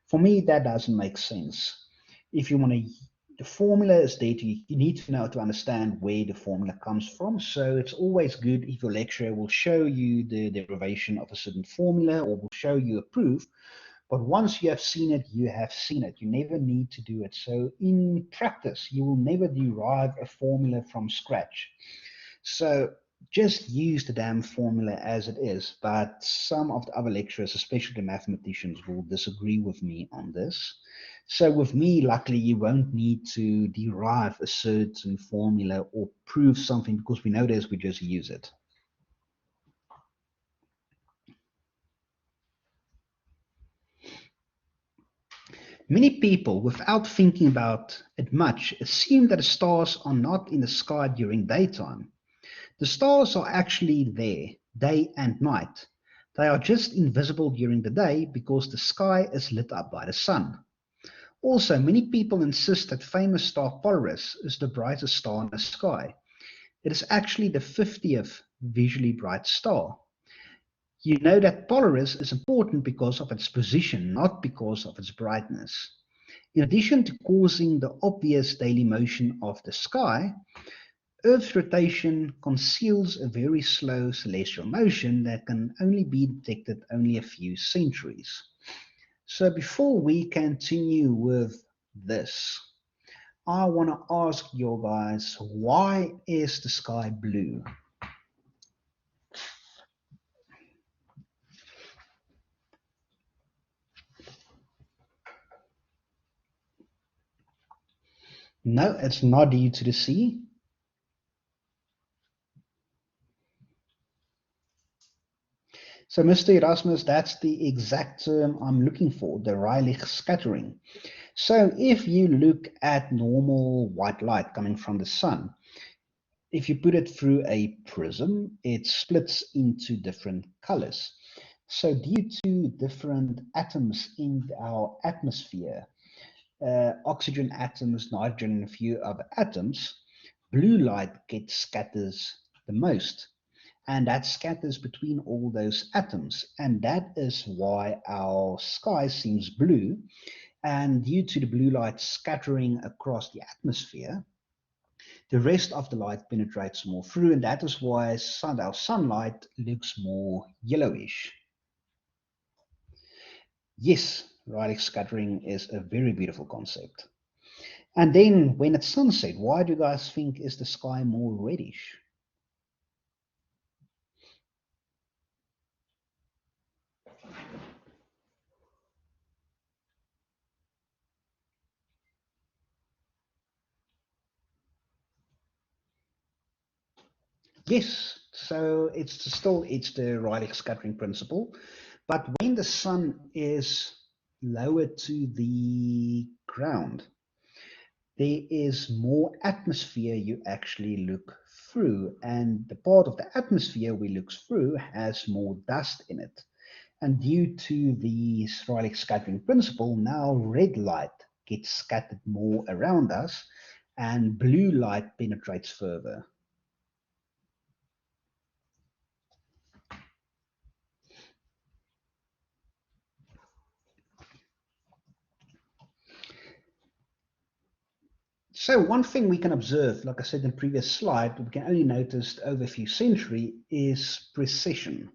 For me, that doesn't make sense. If you want to, the formula is there you need to know to understand where the formula comes from. So it's always good if your lecturer will show you the derivation of a certain formula or will show you a proof. But once you have seen it, you have seen it. You never need to do it. So in practice, you will never derive a formula from scratch. So just use the damn formula as it is. But some of the other lecturers, especially the mathematicians, will disagree with me on this. So with me, luckily, you won't need to derive a certain formula or prove something because we know this, we just use it. Many people, without thinking about it much, assume that the stars are not in the sky during daytime. The stars are actually there, day and night. They are just invisible during the day because the sky is lit up by the sun. Also, many people insist that famous star Polaris is the brightest star in the sky. It is actually the 50th visually bright star. You know that Polaris is important because of its position, not because of its brightness. In addition to causing the obvious daily motion of the sky, Earth's rotation conceals a very slow celestial motion that can only be detected only a few centuries. So before we continue with this, I want to ask you guys, why is the sky blue? No, it's not due to the sea. So, Mr. Erasmus, that's the exact term I'm looking for, the Rayleigh scattering. So, if you look at normal white light coming from the sun, if you put it through a prism, it splits into different colors. So, due to different atoms in our atmosphere, oxygen atoms, nitrogen, and a few other atoms, blue light gets scatters the most. And that scatters between all those atoms. And that is why our sky seems blue. And due to the blue light scattering across the atmosphere, the rest of the light penetrates more through. And that is why our sunlight looks more yellowish. Yes, Rayleigh scattering is a very beautiful concept. And then when it's sunset, why do you guys think is the sky more reddish? Yes, so it's the Rayleigh scattering principle, but when the sun is lower to the ground, there is more atmosphere you actually look through, and the part of the atmosphere we look through has more dust in it. And due to the Rayleigh scattering principle, now red light gets scattered more around us, and blue light penetrates further. So one thing we can observe, like I said in the previous slide, we can only notice over a few centuries, is precession.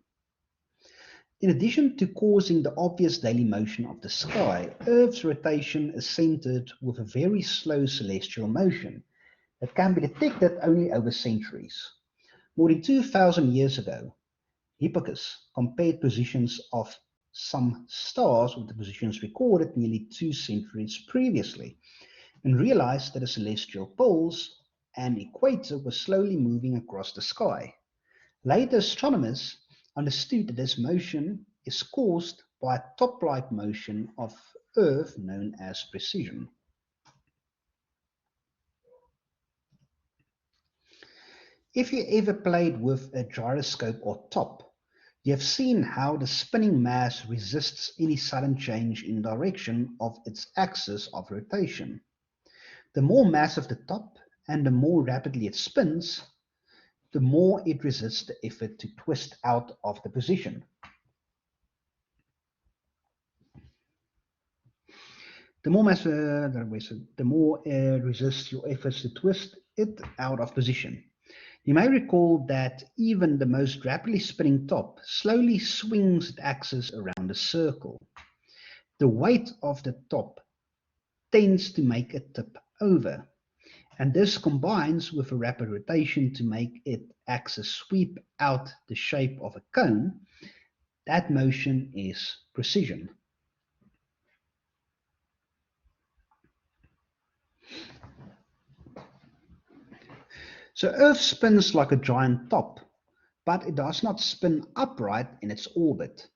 In addition to causing the obvious daily motion of the sky, Earth's rotation is centered with a very slow celestial motion that can be detected only over centuries. More than 2,000 years ago, Hipparchus compared positions of some stars with the positions recorded nearly 2 centuries previously, and realized that the celestial poles and equator were slowly moving across the sky. Later astronomers understood that this motion is caused by a top-like motion of Earth known as precession. If you ever played with a gyroscope or top, You have seen how the spinning mass resists any sudden change in direction of its axis of rotation. The more massive the top and the more rapidly it spins, the more it resists the effort to twist out of the position. The more mass, the more it resists your efforts to twist it out of position. You may recall that even the most rapidly spinning top slowly swings its axis around a circle. The weight of the top tends to make it tip over, and this combines with a rapid rotation to make its axis sweep out the shape of a cone. That motion is precession. So Earth spins like a giant top, but it does not spin upright in its orbit.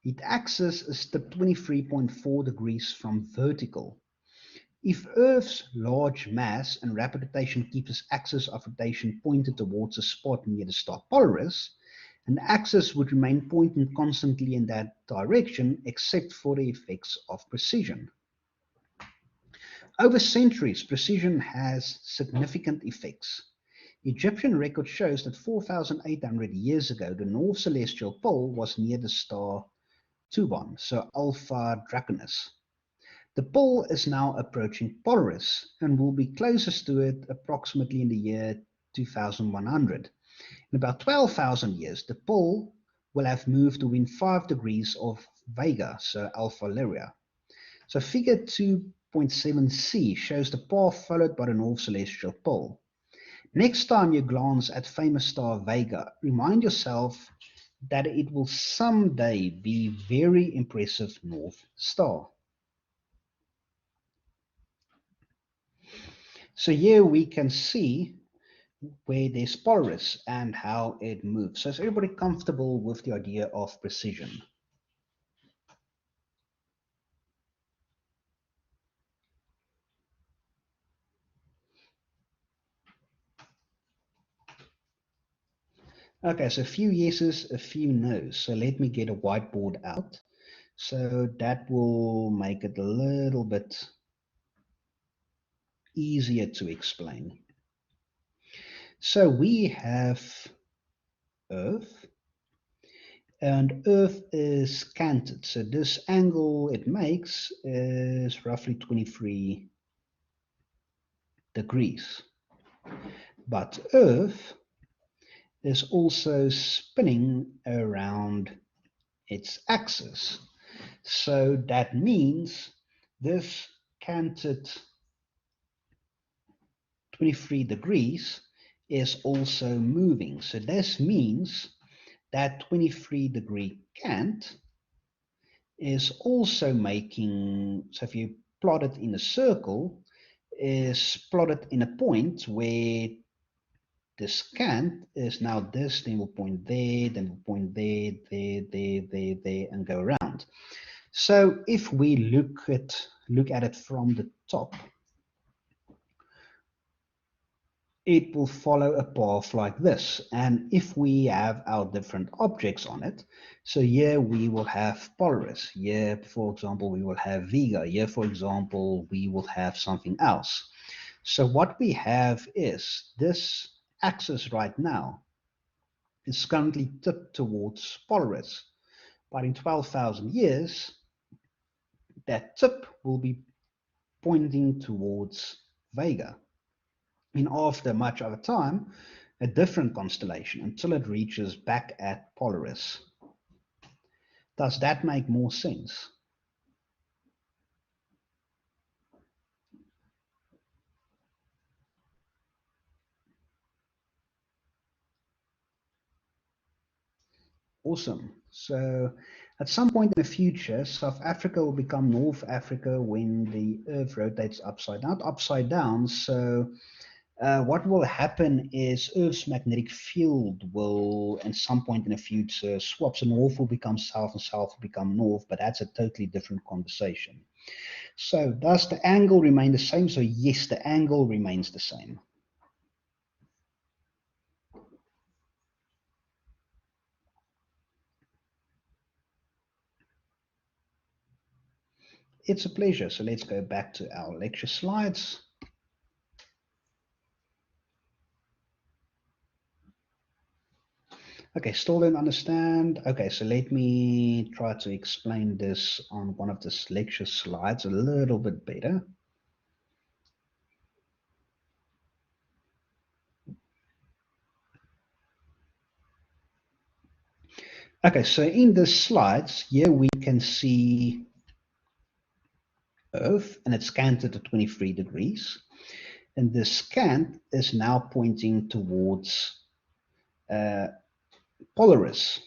Its axis is tipped 23.4 degrees from vertical. If Earth's large mass and rapid rotation keeps its axis of rotation pointed towards a spot near the star Polaris, an axis would remain pointing constantly in that direction except for the effects of precession. Over centuries, precession has significant effects. Egyptian record shows that 4,800 years ago, the north celestial pole was near the star Tuban, so Alpha Draconis. The pole is now approaching Polaris and will be closest to it approximately in the year 2100. In about 12,000 years, the pole will have moved within 5 degrees of Vega, so Alpha Lyrae. So figure 2.7c shows the path followed by the north celestial pole. Next time you glance at famous star Vega, remind yourself that it will someday be a very impressive north star. So here we can see where there's Polaris and how it moves. So is everybody comfortable with the idea of precession? Okay, so a few yeses, a few no's. So let me get a whiteboard out. So that will make it a little bit easier to explain. So we have Earth, and Earth is canted. So this angle it makes is roughly 23 degrees. But Earth is also spinning around its axis. So that means this canted 23 degrees is also moving. So this means that 23-degree cant is also making, so if you plot it in a circle, is plotted in a point where this cant is now this, then we'll point there, then we'll point there, there, and go around. So if we look at it from the top, it will follow a path like this. And if we have our different objects on it, so here we will have Polaris. Here, for example, we will have Vega. Here, for example, we will have something else. So what we have is this axis right now is currently tipped towards Polaris. But in 12,000 years, that tip will be pointing towards Vega. And after much of a time, a different constellation until it reaches back at Polaris. Does that make more sense? Awesome. So at some point in the future, South Africa will become North Africa when the Earth rotates upside down, not upside down. So what will happen is Earth's magnetic field will, at some point in the future, swap. So North will become South and South will become North, but that's a totally different conversation. So does the angle remain the same? So yes, the angle remains the same. It's a pleasure. So let's go back to our lecture slides. Okay, still don't understand. Okay, so let me try to explain this on one of the lecture slides a little bit better. Okay, so in the slides, here we can see Earth, and it's canted at 23 degrees. And the cant is now pointing towards Polaris.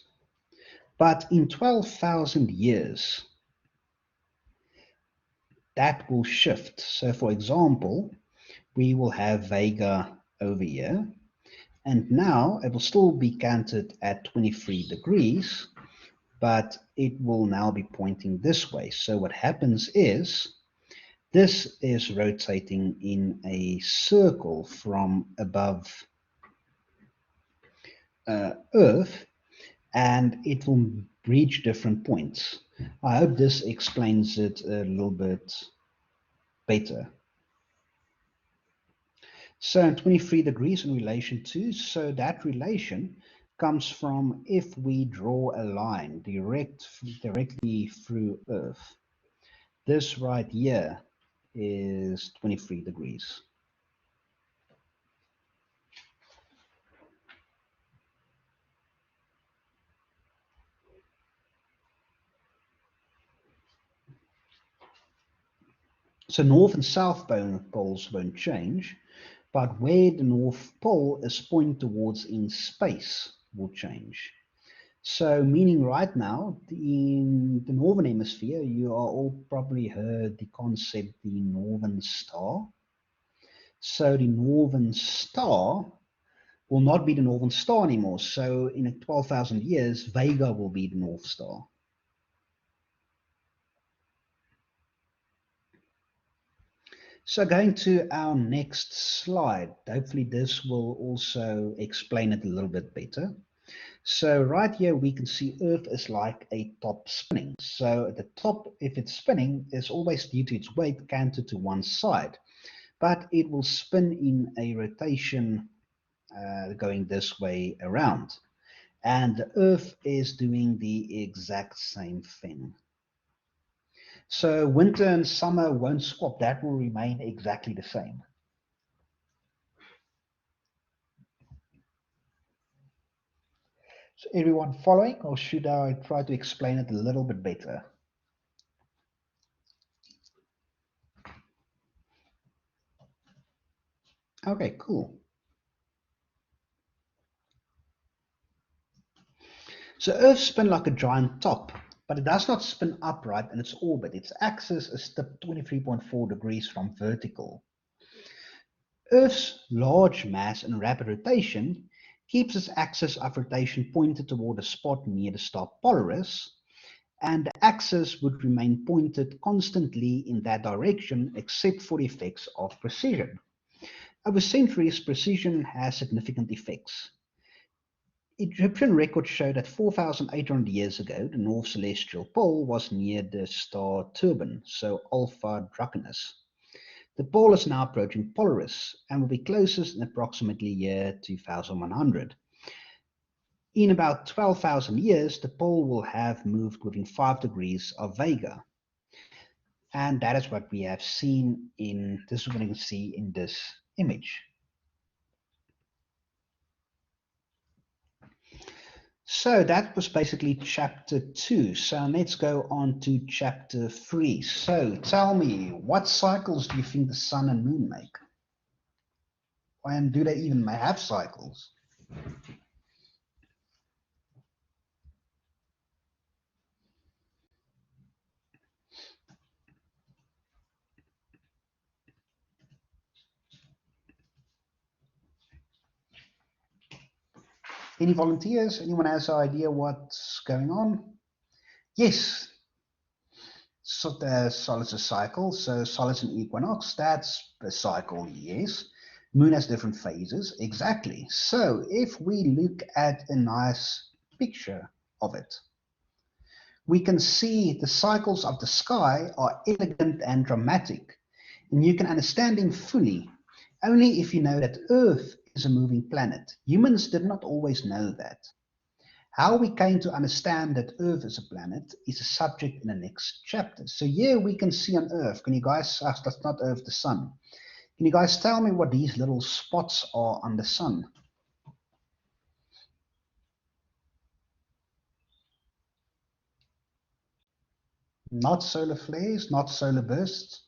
But in 12,000 years, that will shift. So for example, we will have Vega over here, and now it will still be canted at 23 degrees, but it will now be pointing this way. So what happens is, this is rotating in a circle from above Earth, and it will reach different points. I hope this explains it a little bit better. So 23 degrees in relation to, so that relation comes from if we draw a line directly through Earth. This right here is 23 degrees. So north and south poles won't change, but where the North Pole is pointing towards in space will change. So meaning right now, in the Northern Hemisphere, you are all probably heard the concept, the Northern Star. So the Northern Star will not be the Northern Star anymore. So in 12,000 years, Vega will be the North Star. So going to our next slide, hopefully this will also explain it a little bit better. So right here we can see Earth is like a top spinning. So the top, if it's spinning, is always due to its weight canted to one side, but it will spin in a rotation going this way around. And the Earth is doing the exact same thing. So winter and summer won't swap, that will remain exactly the same. So everyone following, or should I try to explain it a little bit better? Okay, cool. So Earth spins like a giant top, but it does not spin upright in its orbit. Its axis is tipped 23.4 degrees from vertical. Earth's large mass and rapid rotation keeps its axis of rotation pointed toward a spot near the star Polaris, and the axis would remain pointed constantly in that direction except for the effects of precession. Over centuries, precession has significant effects. Egyptian records show that 4,800 years ago, the North Celestial Pole was near the star Turban, so Alpha Draconis. The pole is now approaching Polaris and will be closest in approximately year 2100. In about 12,000 years, the pole will have moved within 5 degrees of Vega. And that is what we have seen in, this is what you can see in this image. So that was basically chapter 2. So let's go on to chapter 3. So tell me, what cycles do you think the sun and moon make? And do they even have cycles? Any volunteers? Anyone has an idea what's going on? Yes. So the Sol is a cycle. So Sol is an equinox. That's a cycle, yes. Moon has different phases. Exactly. So if we look at a nice picture of it, we can see the cycles of the sky are elegant and dramatic, and you can understand them fully only if you know that Earth is a moving planet. Humans did not always know that. How we came to understand that Earth is a planet is a subject in the next chapter. So here we can see on Earth, can you guys, that's not Earth, the sun. Can you guys tell me what these little spots are on the sun? Not solar flares, not solar bursts.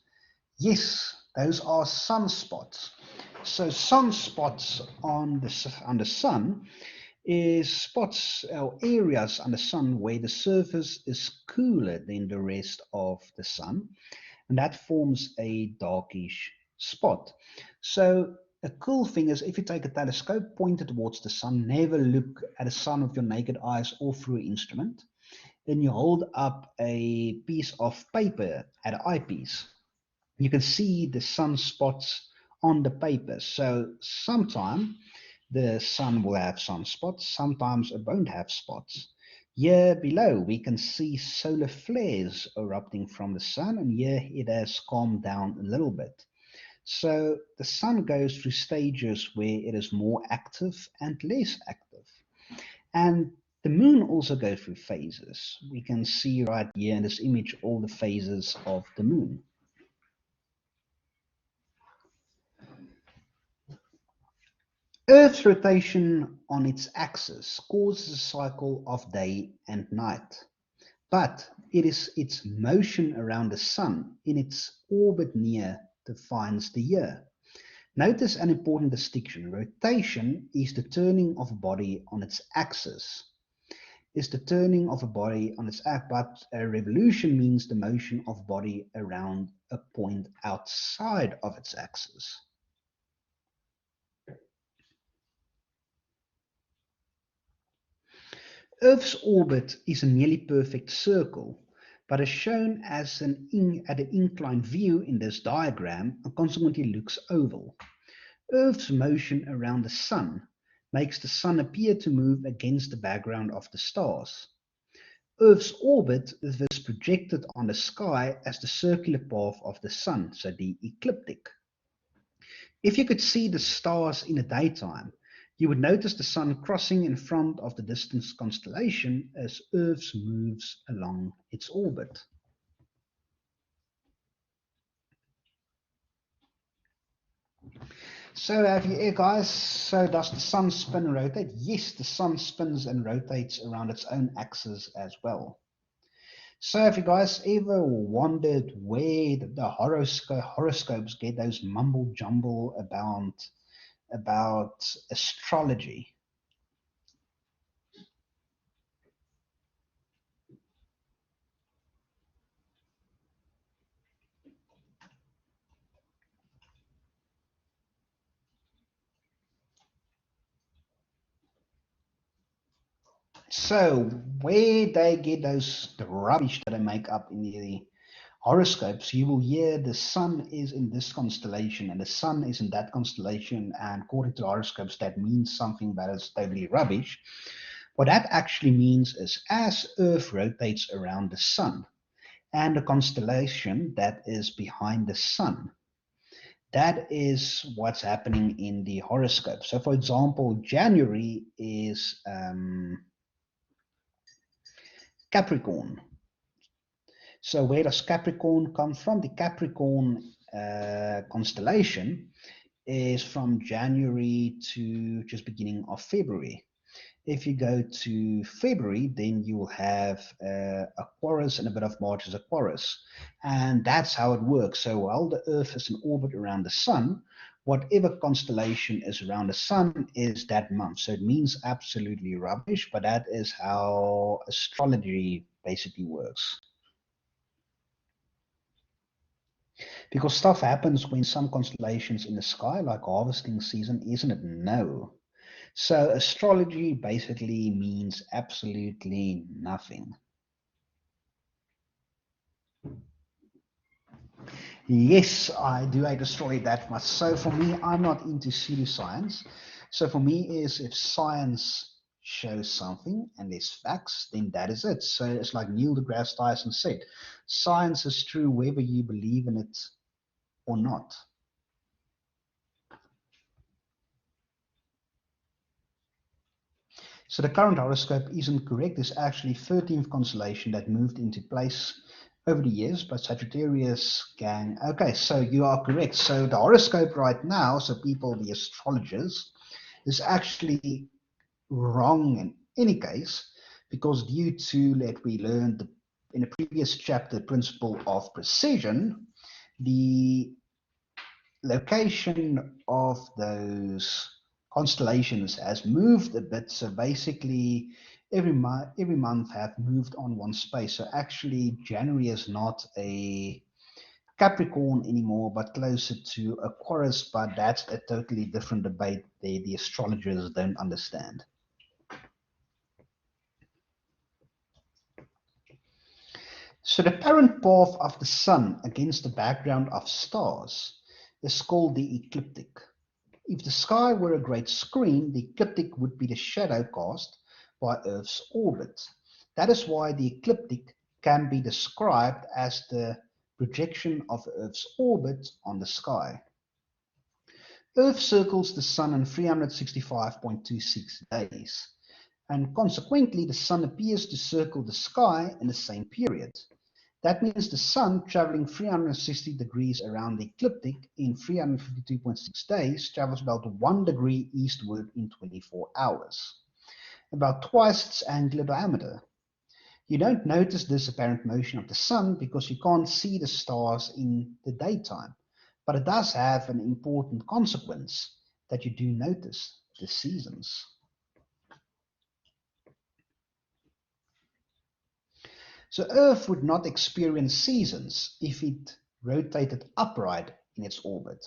Yes, those are sunspots. So sunspots on the sun is spots or areas on the sun where the surface is cooler than the rest of the sun, and that forms a darkish spot. So a cool thing is if you take a telescope pointed towards the sun, never look at the sun with your naked eyes or through an instrument, then you hold up a piece of paper at an eyepiece. You can see the sunspots on the paper. So sometimes the sun will have sunspots, sometimes it won't have spots. Here below, we can see solar flares erupting from the sun, and here it has calmed down a little bit. So the sun goes through stages where it is more active and less active. And the moon also goes through phases. We can see right here in this image all the phases of the moon. Earth's rotation on its axis causes a cycle of day and night, but it is its motion around the sun in its orbit near defines the year. Notice an important distinction. Rotation is the turning of a body on its axis. Is the turning of a body on its axis, but a revolution means the motion of body around a point outside of its axis. Earth's orbit is a nearly perfect circle, but is shown as at an inclined view in this diagram and consequently looks oval. Earth's motion around the sun makes the sun appear to move against the background of the stars. Earth's orbit is thus projected on the sky as the circular path of the sun, so the ecliptic. If you could see the stars in the daytime, you would notice the sun crossing in front of the distant constellation as Earth moves along its orbit. So have you guys, so does the sun spin and rotate? Yes, the sun spins and rotates around its own axis as well. So have you guys ever wondered where the horoscopes get those mumble jumble about astrology? So where they get the rubbish that they make up in the horoscopes, you will hear the sun is in this constellation and the sun is in that constellation, and according to the horoscopes, that means something that is totally rubbish. What that actually means is as Earth rotates around the sun and the constellation that is behind the sun, that is what's happening in the horoscope. So for example, January is Capricorn. So where does Capricorn come from? The Capricorn constellation is from January to just beginning of February. If you go to February, then you will have Aquarius and a bit of March as Aquarius. And that's how it works. So while the Earth is in orbit around the sun, whatever constellation is around the sun is that month. So it means absolutely rubbish, but that is how astrology basically works. Because stuff happens when some constellations in the sky, like harvesting season, isn't it? No. So astrology basically means absolutely nothing. Yes, I do hate astrology that much. So for me, I'm not into pseudoscience. So for me is if science shows something and there's facts, then that is it. So it's like Neil deGrasse Tyson said, science is true whether you believe in it or not. So the current horoscope isn't correct. There's actually 13th constellation that moved into place over the years, but Sagittarius gang. Okay, so you are correct. So the horoscope right now, so people, the astrologers, is actually wrong in any case, because due to that we learned in a previous chapter principle of precision, the location of those constellations has moved a bit. So basically, every month have moved on one space. So actually, January is not a Capricorn anymore, but closer to Aquarius. But that's a totally different debate. The astrologers don't understand. So the apparent path of the sun against the background of stars is called the ecliptic. If the sky were a great screen, the ecliptic would be the shadow cast by Earth's orbit. That is why the ecliptic can be described as the projection of Earth's orbit on the sky. Earth circles the sun in 365.26 days, and consequently the sun appears to circle the sky in the same period. That means the sun traveling 360 degrees around the ecliptic in 352.6 days travels about 1 degree eastward in 24 hours, about twice its angular diameter. You don't notice this apparent motion of the sun because you can't see the stars in the daytime, but it does have an important consequence that you do notice the seasons. So Earth would not experience seasons if it rotated upright in its orbit,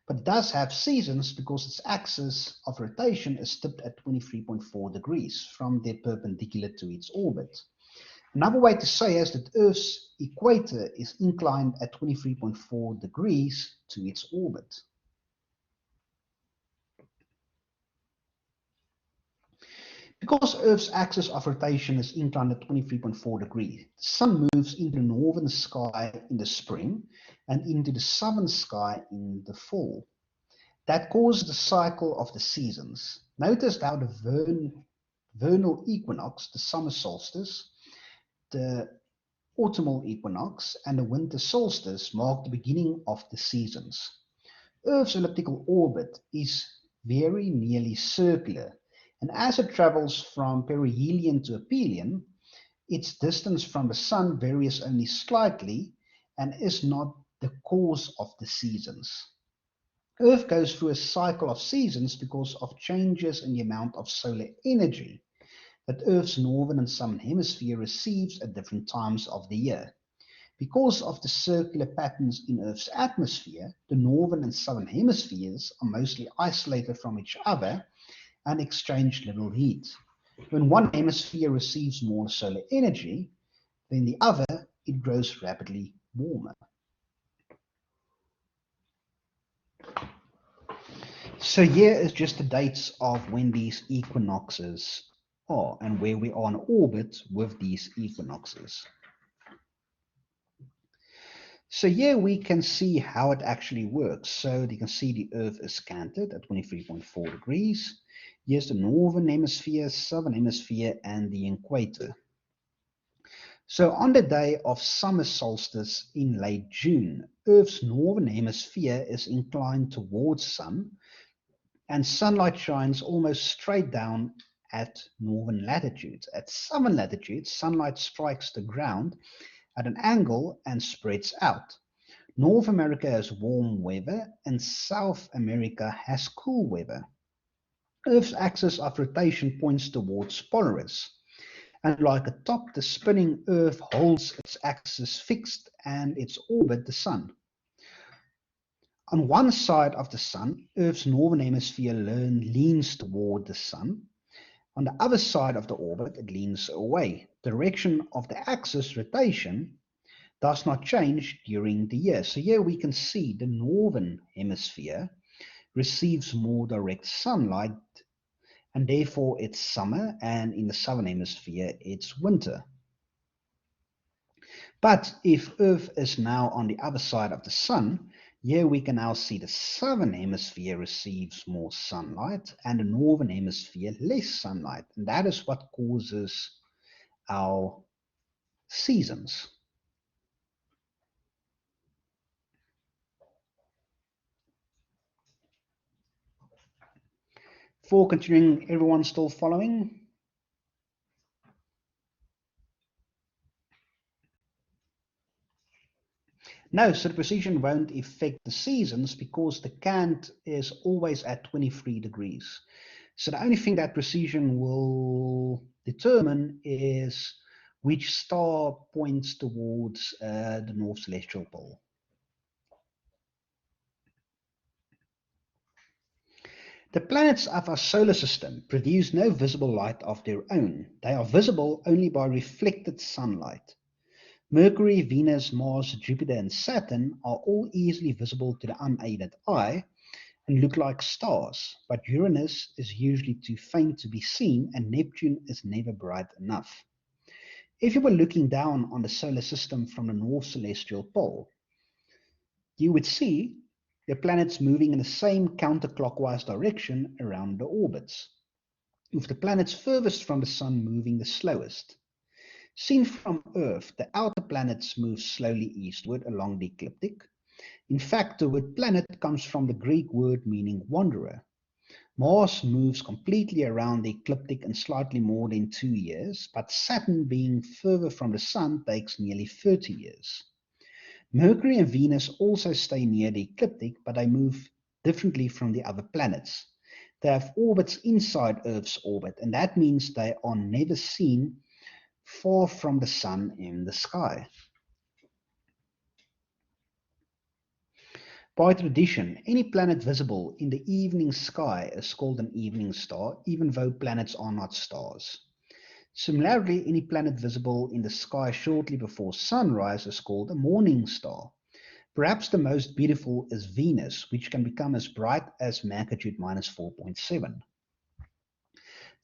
but it does have seasons because its axis of rotation is tipped at 23.4 degrees from the perpendicular to its orbit. Another way to say is that Earth's equator is inclined at 23.4 degrees to its orbit. Because Earth's axis of rotation is inclined at 23.4 degrees, the sun moves into the northern sky in the spring and into the southern sky in the fall. That causes the cycle of the seasons. Notice how the vernal equinox, the summer solstice, the autumnal equinox, and the winter solstice mark the beginning of the seasons. Earth's elliptical orbit is very nearly circular, and as it travels from perihelion to aphelion, its distance from the sun varies only slightly and is not the cause of the seasons. Earth goes through a cycle of seasons because of changes in the amount of solar energy that Earth's northern and southern hemisphere receives at different times of the year. Because of the circular patterns in Earth's atmosphere, the northern and southern hemispheres are mostly isolated from each other and exchange little heat. When one hemisphere receives more solar energy than the other, it grows rapidly warmer. So here is just the dates of when these equinoxes are and where we are in orbit with these equinoxes. So here we can see how it actually works. So you can see the Earth is canted at 23.4 degrees. Here's the northern hemisphere, southern hemisphere, and the equator. So on the day of summer solstice in late June, Earth's northern hemisphere is inclined towards sun, and sunlight shines almost straight down at northern latitudes. At southern latitudes, sunlight strikes the ground at an angle and spreads out. North America has warm weather and South America has cool weather. Earth's axis of rotation points towards Polaris, and like a top, the spinning Earth holds its axis fixed and its orbit the sun. On one side of the sun, Earth's northern hemisphere leans toward the sun. On the other side of the orbit, it leans away. The direction of the axis rotation does not change during the year. So here we can see the northern hemisphere receives more direct sunlight and therefore it's summer, and in the southern hemisphere it's winter. But if Earth is now on the other side of the sun, here we can now see the southern hemisphere receives more sunlight and the northern hemisphere less sunlight, and that is what causes our seasons. For continuing, everyone still following? No, so the precision won't affect the seasons because the cant is always at 23 degrees. So the only thing that precision will determine is which star points towards the North Celestial Pole. The planets of our solar system produce no visible light of their own. They are visible only by reflected sunlight. Mercury, Venus, Mars, Jupiter, and Saturn are all easily visible to the unaided eye and look like stars, but Uranus is usually too faint to be seen, and Neptune is never bright enough. If you were looking down on the solar system from the North Celestial Pole, you would see the planets moving in the same counterclockwise direction around the orbits, with the planets furthest from the Sun moving the slowest. Seen from Earth, the outer planets move slowly eastward along the ecliptic. In fact, the word planet comes from the Greek word meaning wanderer. Mars moves completely around the ecliptic in slightly more than 2 years, but Saturn, being further from the Sun, takes nearly 30 years. Mercury and Venus also stay near the ecliptic, but they move differently from the other planets. They have orbits inside Earth's orbit, and that means they are never seen far from the Sun in the sky. By tradition, any planet visible in the evening sky is called an evening star, even though planets are not stars. Similarly, any planet visible in the sky shortly before sunrise is called a morning star. Perhaps the most beautiful is Venus, which can become as bright as magnitude minus 4.7.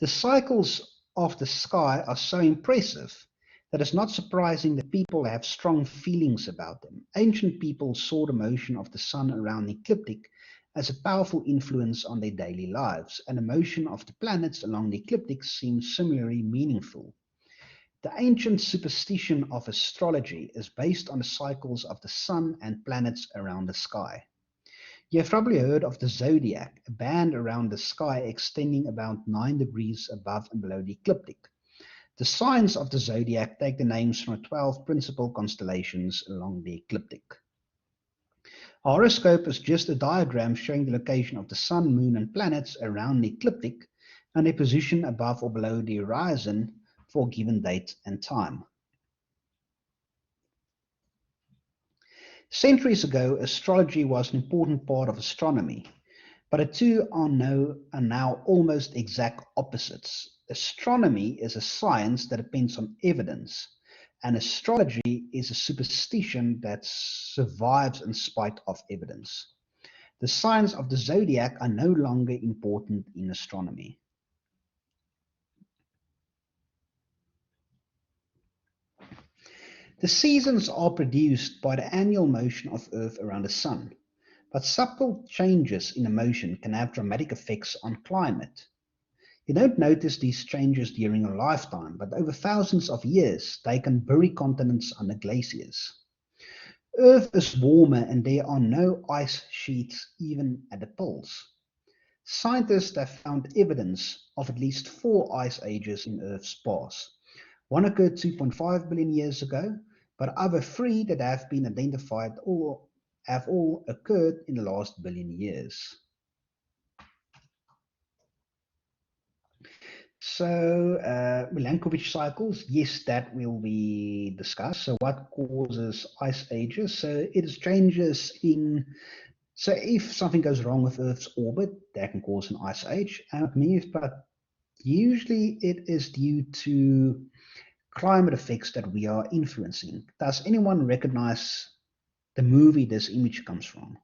The cycles of the sky are so impressive that it's not surprising that people have strong feelings about them. Ancient people saw the motion of the sun around the ecliptic as a powerful influence on their daily lives, and the motion of the planets along the ecliptic seems similarly meaningful. The ancient superstition of astrology is based on the cycles of the sun and planets around the sky. You have probably heard of the zodiac, a band around the sky extending about 9 degrees above and below the ecliptic. The signs of the zodiac take the names from the 12 principal constellations along the ecliptic. A horoscope is just a diagram showing the location of the sun, moon, and planets around the ecliptic and their position above or below the horizon for a given date and time. Centuries ago, astrology was an important part of astronomy, but the two are now almost exact opposites. Astronomy is a science that depends on evidence, and astrology is a superstition that survives in spite of evidence. The signs of the zodiac are no longer important in astronomy. The seasons are produced by the annual motion of Earth around the Sun, but subtle changes in the motion can have dramatic effects on climate. You don't notice these changes during a lifetime, but over thousands of years, they can bury continents under glaciers. Earth is warmer and there are no ice sheets even at the poles. Scientists have found evidence of at least 4 ice ages in Earth's past. One occurred 2.5 billion years ago, but other 3 that have been identified have all occurred in the last billion years. So, Milankovitch cycles, yes, that will be discussed. So, what causes ice ages? So, it is changes in. So, if something goes wrong with Earth's orbit, that can cause an ice age. But usually, it is due to climate effects that we are influencing. Does anyone recognize the movie this image comes from?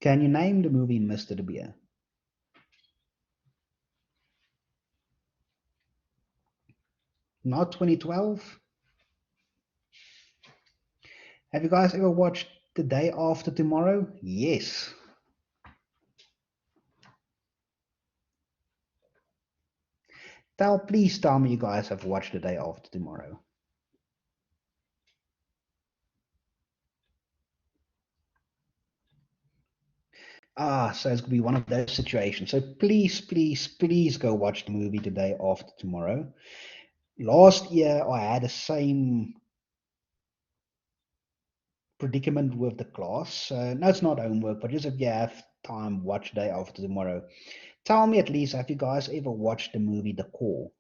Can you name the movie Mr. De Beer? Not 2012? Have you guys ever watched The Day After Tomorrow? Yes. Please tell me you guys have watched The Day After Tomorrow. So it's going to be one of those situations. So please, please, please go watch the movie The Day After Tomorrow. Last year, I had the same predicament with the class. No, it's not homework, but just if you have time, watch Day After Tomorrow. Tell me at least, have you guys ever watched the movie The Call?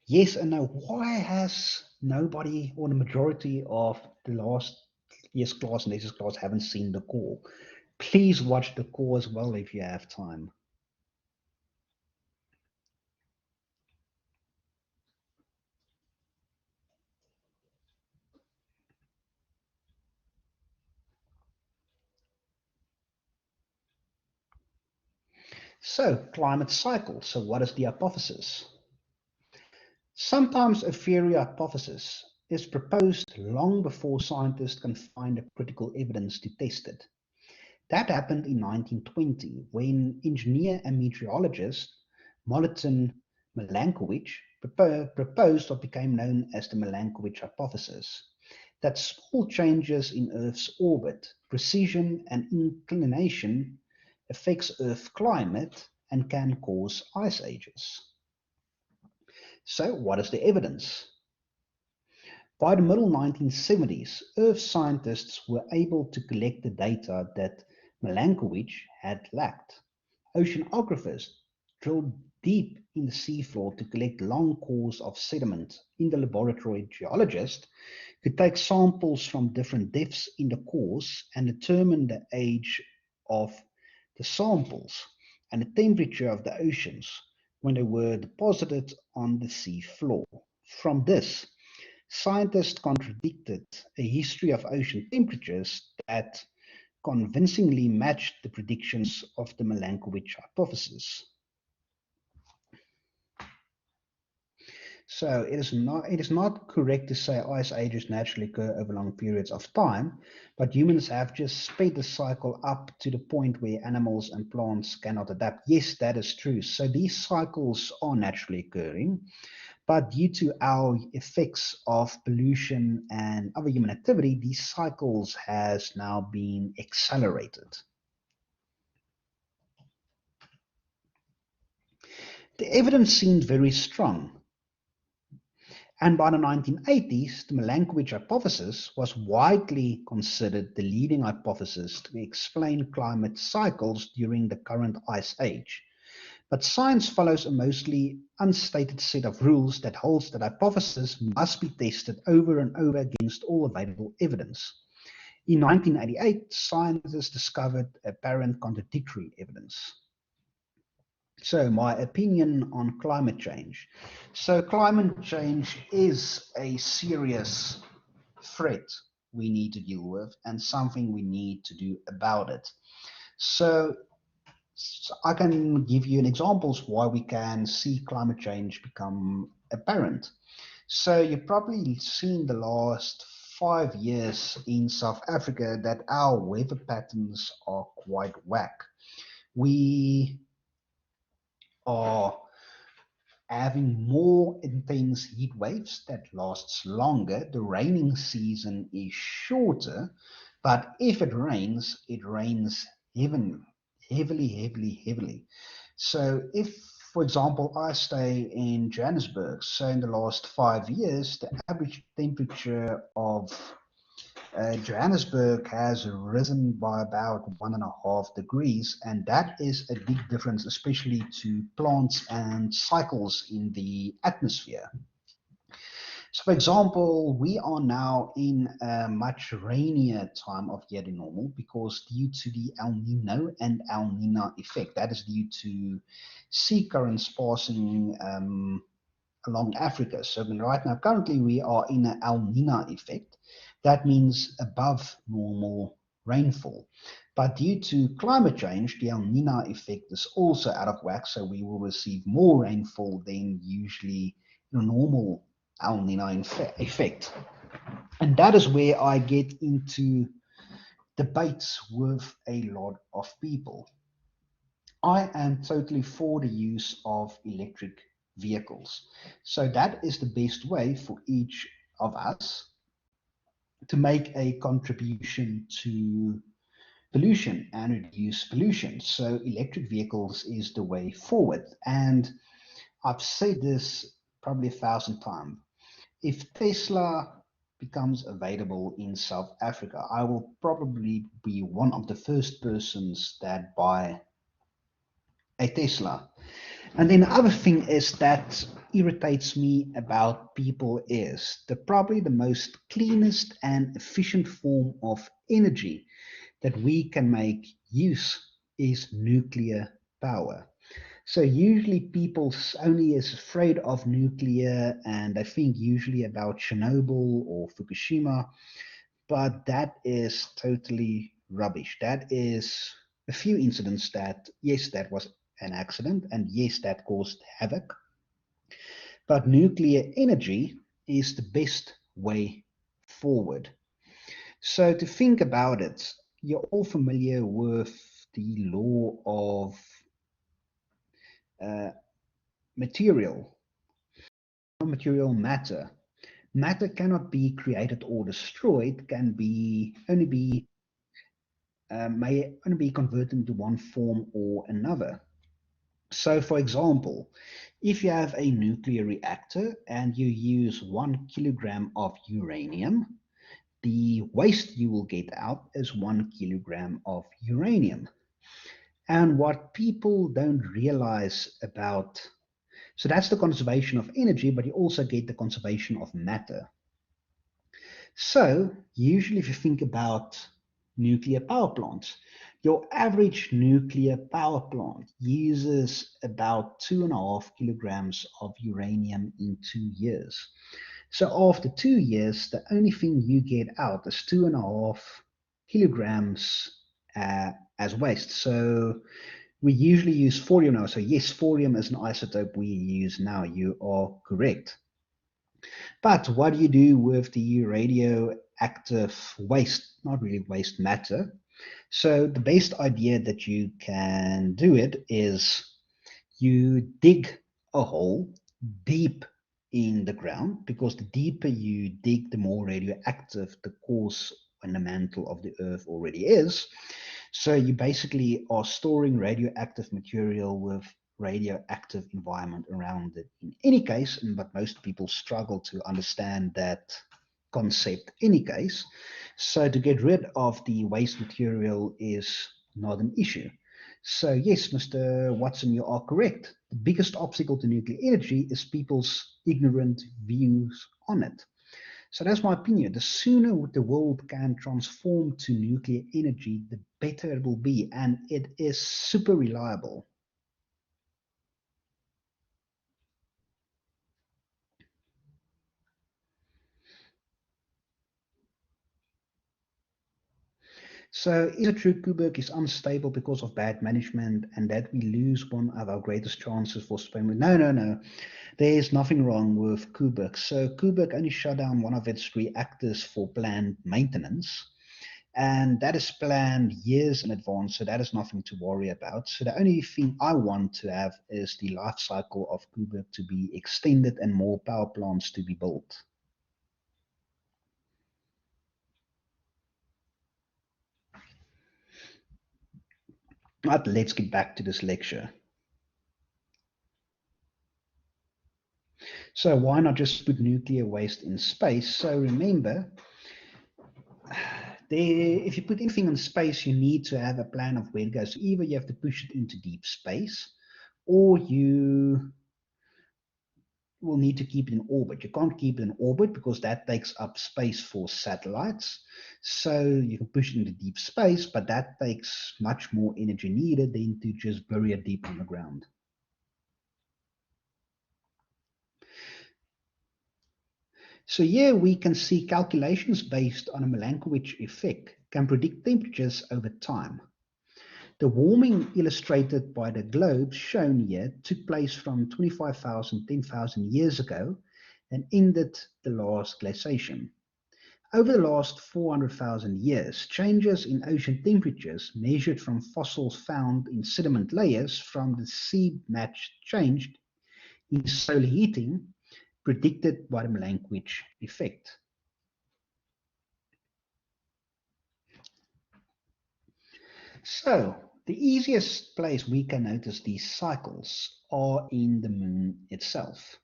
Yes and no. Why has nobody or the majority of the last year's class and this class haven't seen The Call? Please watch The Call as well if you have time. So, climate cycle. So, what is the hypothesis? Sometimes a theory hypothesis is proposed long before scientists can find the critical evidence to test it. That happened in 1920 when engineer and meteorologist Milutin Milankovitch proposed what became known as the Milankovitch hypothesis, that small changes in Earth's orbit, precision and inclination affects Earth's climate and can cause ice ages. So what is the evidence? By the middle 1970s, Earth scientists were able to collect the data that Milankovitch had lacked. Oceanographers drilled deep in the seafloor to collect long cores of sediment. In the laboratory, geologists could take samples from different depths in the cores and determine the age of the samples and the temperature of the oceans when they were deposited on the sea floor. From this, scientists contradicted a history of ocean temperatures that convincingly matched the predictions of the Milankovitch hypothesis. So it is not correct to say ice ages naturally occur over long periods of time, but humans have just sped the cycle up to the point where animals and plants cannot adapt. Yes, that is true. So these cycles are naturally occurring, but due to our effects of pollution and other human activity, these cycles has now been accelerated. The evidence seemed very strong, and by the 1980s, the Milankovitch hypothesis was widely considered the leading hypothesis to explain climate cycles during the current ice age. But science follows a mostly unstated set of rules that holds that hypotheses must be tested over and over against all available evidence. In 1988, scientists discovered apparent contradictory evidence. So, my opinion on climate change. So, climate change is a serious threat we need to deal with and something we need to do about it. So, I can give you an examples why we can see climate change become apparent. So, you've probably seen the last 5 years in South Africa that our weather patterns are quite whack. We are having more intense heat waves that lasts longer. The raining season is shorter, but if it rains heavily, heavily, heavily, heavily. So if, for example, I stay in Johannesburg, so in the last 5 years, the average temperature of Johannesburg has risen by about 1.5 degrees, and that is a big difference, especially to plants and cycles in the atmosphere. So, for example, we are now in a much rainier time of year than normal because due to the El Nino and El Nina effect, that is due to sea currents passing along Africa. So right now, currently, we are in an El Nino effect. That means above normal rainfall. But due to climate change, the El Nino effect is also out of whack, so we will receive more rainfall than usually the normal El Nino effect. And that is where I get into debates with a lot of people. I am totally for the use of electric vehicles. So that is the best way for each of us to make a contribution to pollution and reduce pollution. So electric vehicles is the way forward. And I've said this probably 1,000 times. If Tesla becomes available in South Africa, I will probably be one of the first persons that buy a Tesla. And then the other thing is that irritates me about people is probably the most cleanest and efficient form of energy that we can make use is nuclear power. So usually people only is afraid of nuclear and they think usually about Chernobyl or Fukushima, but that is totally rubbish. That is a few incidents that, yes, that was an accident and yes, that caused havoc, but nuclear energy is the best way forward. So to think about it, you're all familiar with the law of uh, material, material matter. Matter cannot be created or destroyed, can be only be may only be converted into one form or another. So, for example, if you have a nuclear reactor and you use 1 kilogram of uranium, the waste you will get out is 1 kilogram of uranium. And what people don't realize about, so that's the conservation of energy, but you also get the conservation of matter. So, usually, if you think about nuclear power plants, your average nuclear power plant uses about 2.5 kilograms of uranium in 2 years. So, after 2 years, the only thing you get out is 2.5 kilograms as waste. So, we usually use thorium now. So, yes, thorium is an isotope we use now. You are correct. But what do you do with the radioactive waste? Not really waste matter. So the best idea that you can do it is you dig a hole deep in the ground, because the deeper you dig, the more radioactive the core and the mantle of the earth already is. So you basically are storing radioactive material with radioactive environment around it in any case, but most people struggle to understand that concept any case. So to get rid of the waste material is not an issue. So yes, Mr. Watson, you are correct. The biggest obstacle to nuclear energy is people's ignorant views on it. So that's my opinion. The sooner the world can transform to nuclear energy, the better it will be. And it is super reliable. So is it true Kuberg is unstable because of bad management and that we lose one of our greatest chances for Spain? No, no, no. There is nothing wrong with Kuberg. So Kuberg only shut down one of its reactors for planned maintenance. And that is planned years in advance, so that is nothing to worry about. So the only thing I want to have is the life cycle of Kuberg to be extended and more power plants to be built. But let's get back to this lecture. So why not just put nuclear waste in space? So remember, if you put anything in space, you need to have a plan of where it goes. So either you have to push it into deep space, or you will need to keep it in orbit. You can't keep it in orbit because that takes up space for satellites. So you can push it into deep space, but that takes much more energy needed than to just bury it deep on the ground. So here we can see calculations based on a Milankovitch effect can predict temperatures over time. The warming illustrated by the globes shown here took place from 25,000, 10,000 years ago and ended the last glaciation. Over the last 400,000 years, changes in ocean temperatures measured from fossils found in sediment layers from the sea match changed in solar heating predicted by the Milankovitch effect. So, the easiest place we can notice these cycles are in the moon itself.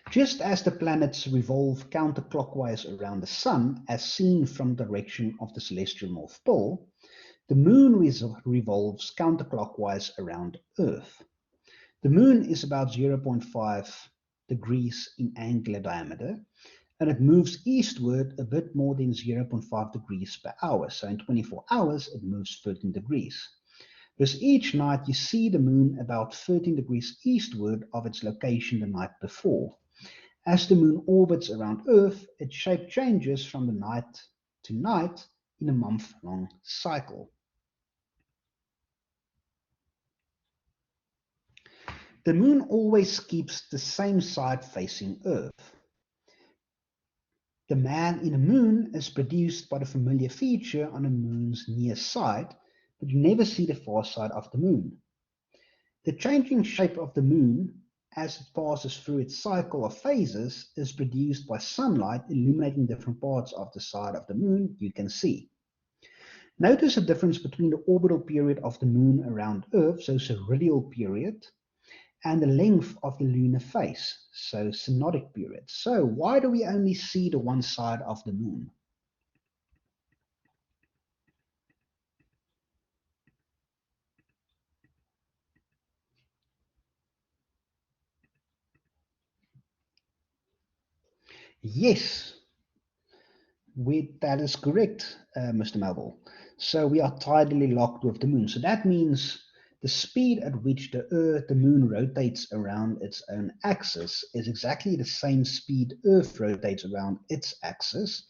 Just as the planets revolve counterclockwise around the sun, as seen from the direction of the celestial North Pole, the moon revolves counterclockwise around Earth. The moon is about 0.5 degrees in angular diameter, and it moves eastward a bit more than 0.5 degrees per hour. So in 24 hours, it moves 13 degrees. Thus each night you see the moon about 13 degrees eastward of its location the night before. As the moon orbits around Earth, its shape changes from the night to night in a month-long cycle. The moon always keeps the same side facing Earth. The man in the moon is produced by the familiar feature on the moon's near side, but you never see the far side of the moon. The changing shape of the moon as it passes through its cycle of phases is produced by sunlight illuminating different parts of the side of the moon you can see. Notice the difference between the orbital period of the moon around Earth, so sidereal period, and the length of the lunar phase, so synodic period. So why do we only see the one side of the moon? Yes, that is correct, Mr. Melville. So we are tidally locked with the moon. So that means the speed at which the moon rotates around its own axis is exactly the same speed Earth rotates around its axis,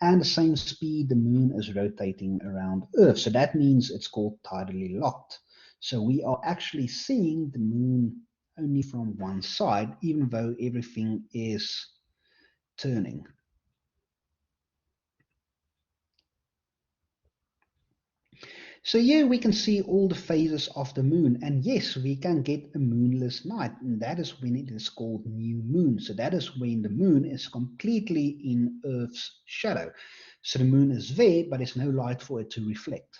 and the same speed the moon is rotating around Earth. So that means it's called tidally locked. So we are actually seeing the moon only from one side, even though everything is turning. So here we can see all the phases of the moon, and yes, we can get a moonless night, and that is when it is called new moon. So that is when the moon is completely in Earth's shadow. So the moon is there, but there's no light for it to reflect.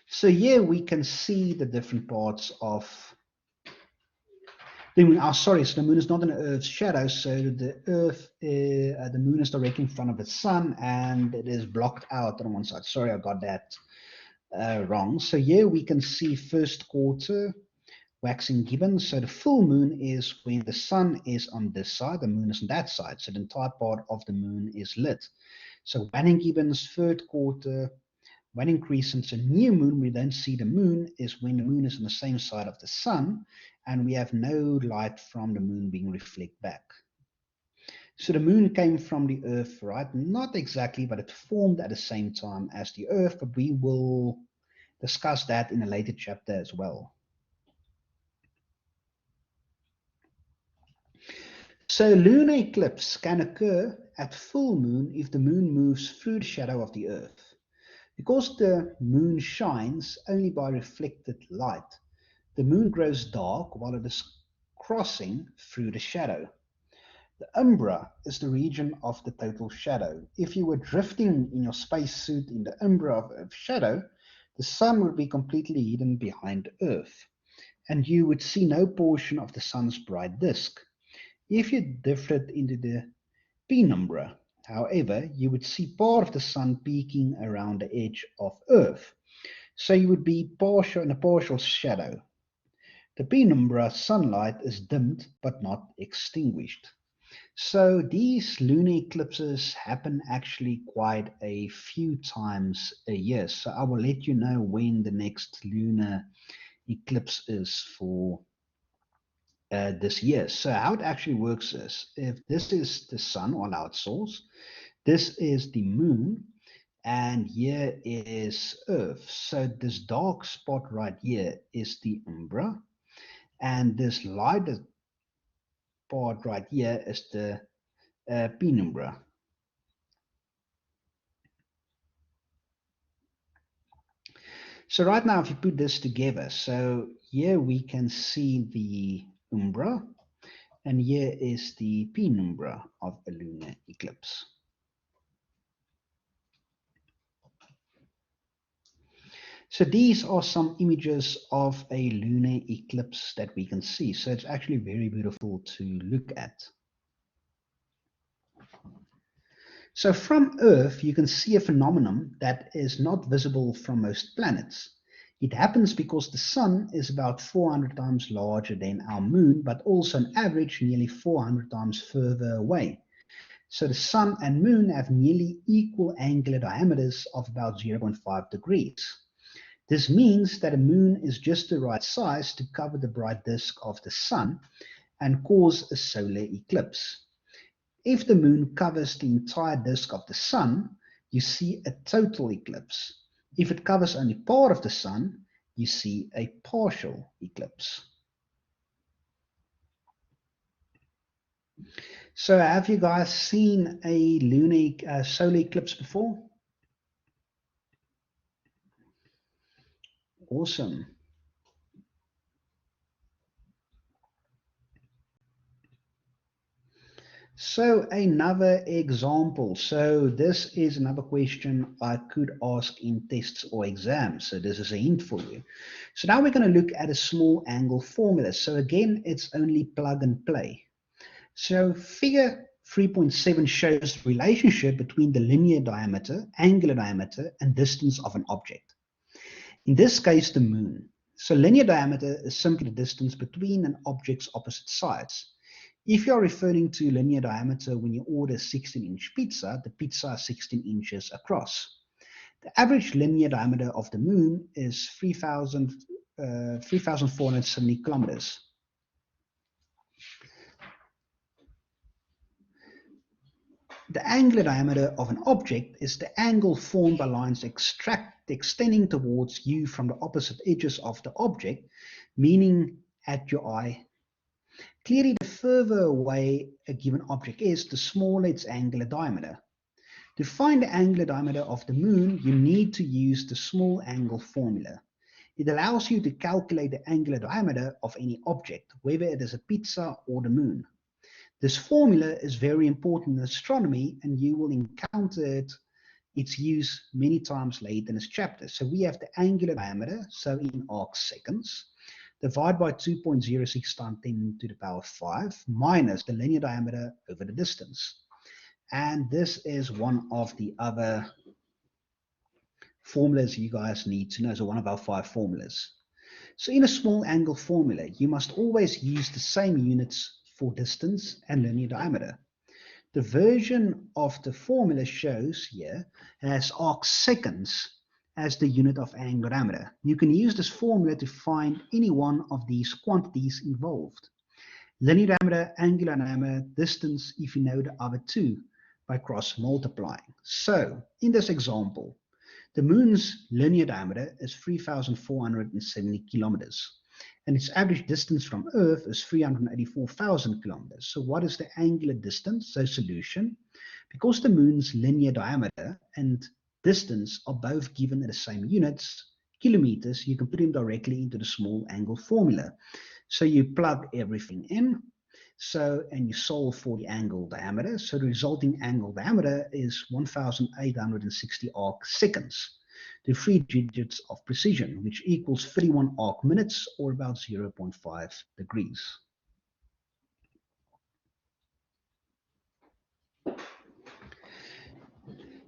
So here we can see the different parts of the moon. Oh, sorry, so the moon is not in Earth's shadow, so the moon is directly in front of the sun, and it is blocked out on one side. Sorry, I got that wrong. So here we can see first quarter waxing gibbons. So the full moon is when the sun is on this side, the moon is on that side. So the entire part of the moon is lit. So waning gibbons, third quarter, waning crescents, a new moon, we don't see the moon, is when the moon is on the same side of the sun, and we have no light from the moon being reflected back. So the moon came from the Earth, right? Not exactly, but it formed at the same time as the Earth, but we will discuss that in a later chapter as well. So lunar eclipse can occur at full moon if the moon moves through the shadow of the Earth. Because the moon shines only by reflected light, the moon grows dark while it is crossing through the shadow. The umbra is the region of the total shadow. If you were drifting in your spacesuit in the umbra of Earth's shadow, the sun would be completely hidden behind Earth, and you would see no portion of the sun's bright disk. If you drifted into the penumbra, however, you would see part of the sun peeking around the edge of Earth, so you would be in a partial shadow. The penumbra sunlight is dimmed but not extinguished. So these lunar eclipses happen actually quite a few times a year. So I will let you know when the next lunar eclipse is for this year. So how it actually works is, if this is the sun or our source, this is the moon, and here is Earth. So this dark spot right here is the umbra, and this lighter part right here is the penumbra. So right now, if you put this together, so here we can see the umbra, and here is the penumbra of a lunar eclipse. So these are some images of a lunar eclipse that we can see. So it's actually very beautiful to look at. So from Earth, you can see a phenomenon that is not visible from most planets. It happens because the sun is about 400 times larger than our moon, but also on average nearly 400 times further away. So the sun and moon have nearly equal angular diameters of about 0.5 degrees. This means that a moon is just the right size to cover the bright disk of the sun and cause a solar eclipse. If the moon covers the entire disk of the sun, you see a total eclipse. If it covers only part of the sun, you see a partial eclipse. So have you guys seen a lunar solar eclipse before? Awesome. So another example. So this is another question I could ask in tests or exams. So this is a hint for you. So now we're going to look at a small angle formula. So again, it's only plug and play. So figure 3.7 shows the relationship between the linear diameter, angular diameter, and distance of an object. In this case, the moon. So linear diameter is simply the distance between an object's opposite sides. If you're referring to linear diameter when you order 16-inch pizza, the pizza is 16 inches across. The average linear diameter of the moon is 3,470 kilometers. The angular diameter of an object is the angle formed by lines extending towards you from the opposite edges of the object, meaning at your eye. Clearly, the further away a given object is, the smaller its angular diameter. To find the angular diameter of the moon, you need to use the small angle formula. It allows you to calculate the angular diameter of any object, whether it is a pizza or the moon. This formula is very important in astronomy, and you will encounter its use many times later in this chapter. So we have the angular diameter, so in arc seconds, divide by 2.06 times 10 to the power 5, minus the linear diameter over the distance. And this is one of the other formulas you guys need to know. So one of our 5 formulas. So in a small angle formula, you must always use the same units for distance and linear diameter. The version of the formula shows here has arc seconds as the unit of angular diameter. You can use this formula to find any one of these quantities involved. Linear diameter, angular diameter, distance, if you know the other two, by cross multiplying. So in this example, the moon's linear diameter is 3,470 kilometers, and its average distance from Earth is 384,000 kilometers. So what is the angular distance? So solution, because the moon's linear diameter and distance are both given in the same units, kilometers, you can put them directly into the small angle formula. So you plug everything in, and you solve for the angle diameter. So the resulting angle diameter is 1,860 arc seconds, the 3 digits of precision, which equals 31 arc minutes, or about 0.5 degrees.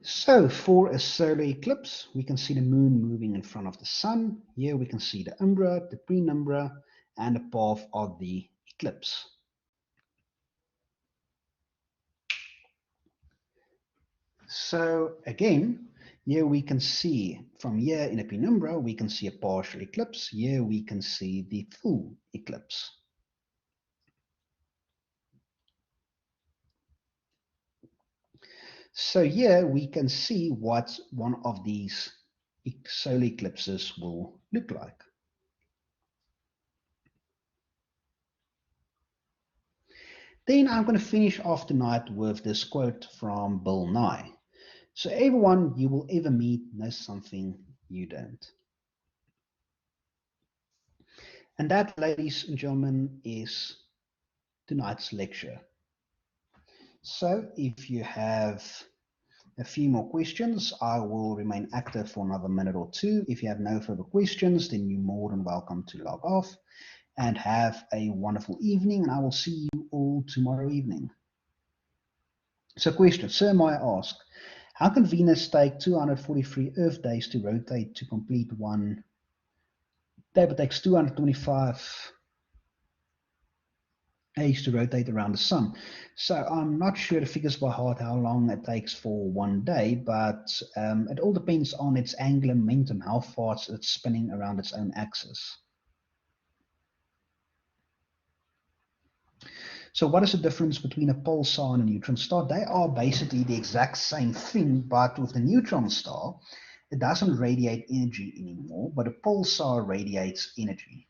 So for a solar eclipse, we can see the moon moving in front of the sun. Here we can see the umbra, the penumbra, and the path of the eclipse. So again, Here we can see, from here in a penumbra, we can see a partial eclipse. Here we can see the full eclipse. So here we can see what one of these solar eclipses will look like. Then I'm going to finish off tonight with this quote from Bill Nye. So everyone you will ever meet knows something you don't. And that, ladies and gentlemen, is tonight's lecture. So if you have a few more questions, I will remain active for another minute or two. If you have no further questions, then you're more than welcome to log off and have a wonderful evening. And I will see you all tomorrow evening. So question, Sir Maya asked, how can Venus take 243 Earth days to rotate to complete one day, but takes 225 days to rotate around the sun? So I'm not sure the figures by heart how long it takes for one day, but it all depends on its angular momentum, how fast it's spinning around its own axis. So what is the difference between a pulsar and a neutron star? They are basically the exact same thing, but with the neutron star, it doesn't radiate energy anymore, but a pulsar radiates energy.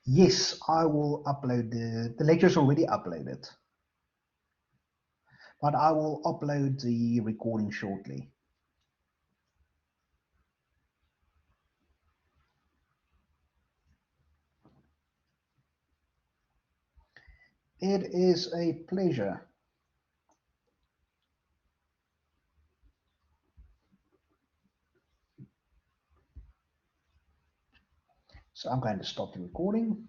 Yes, I will upload the lecture's already uploaded, but I will upload the recording shortly. It is a pleasure. So I'm going to stop the recording.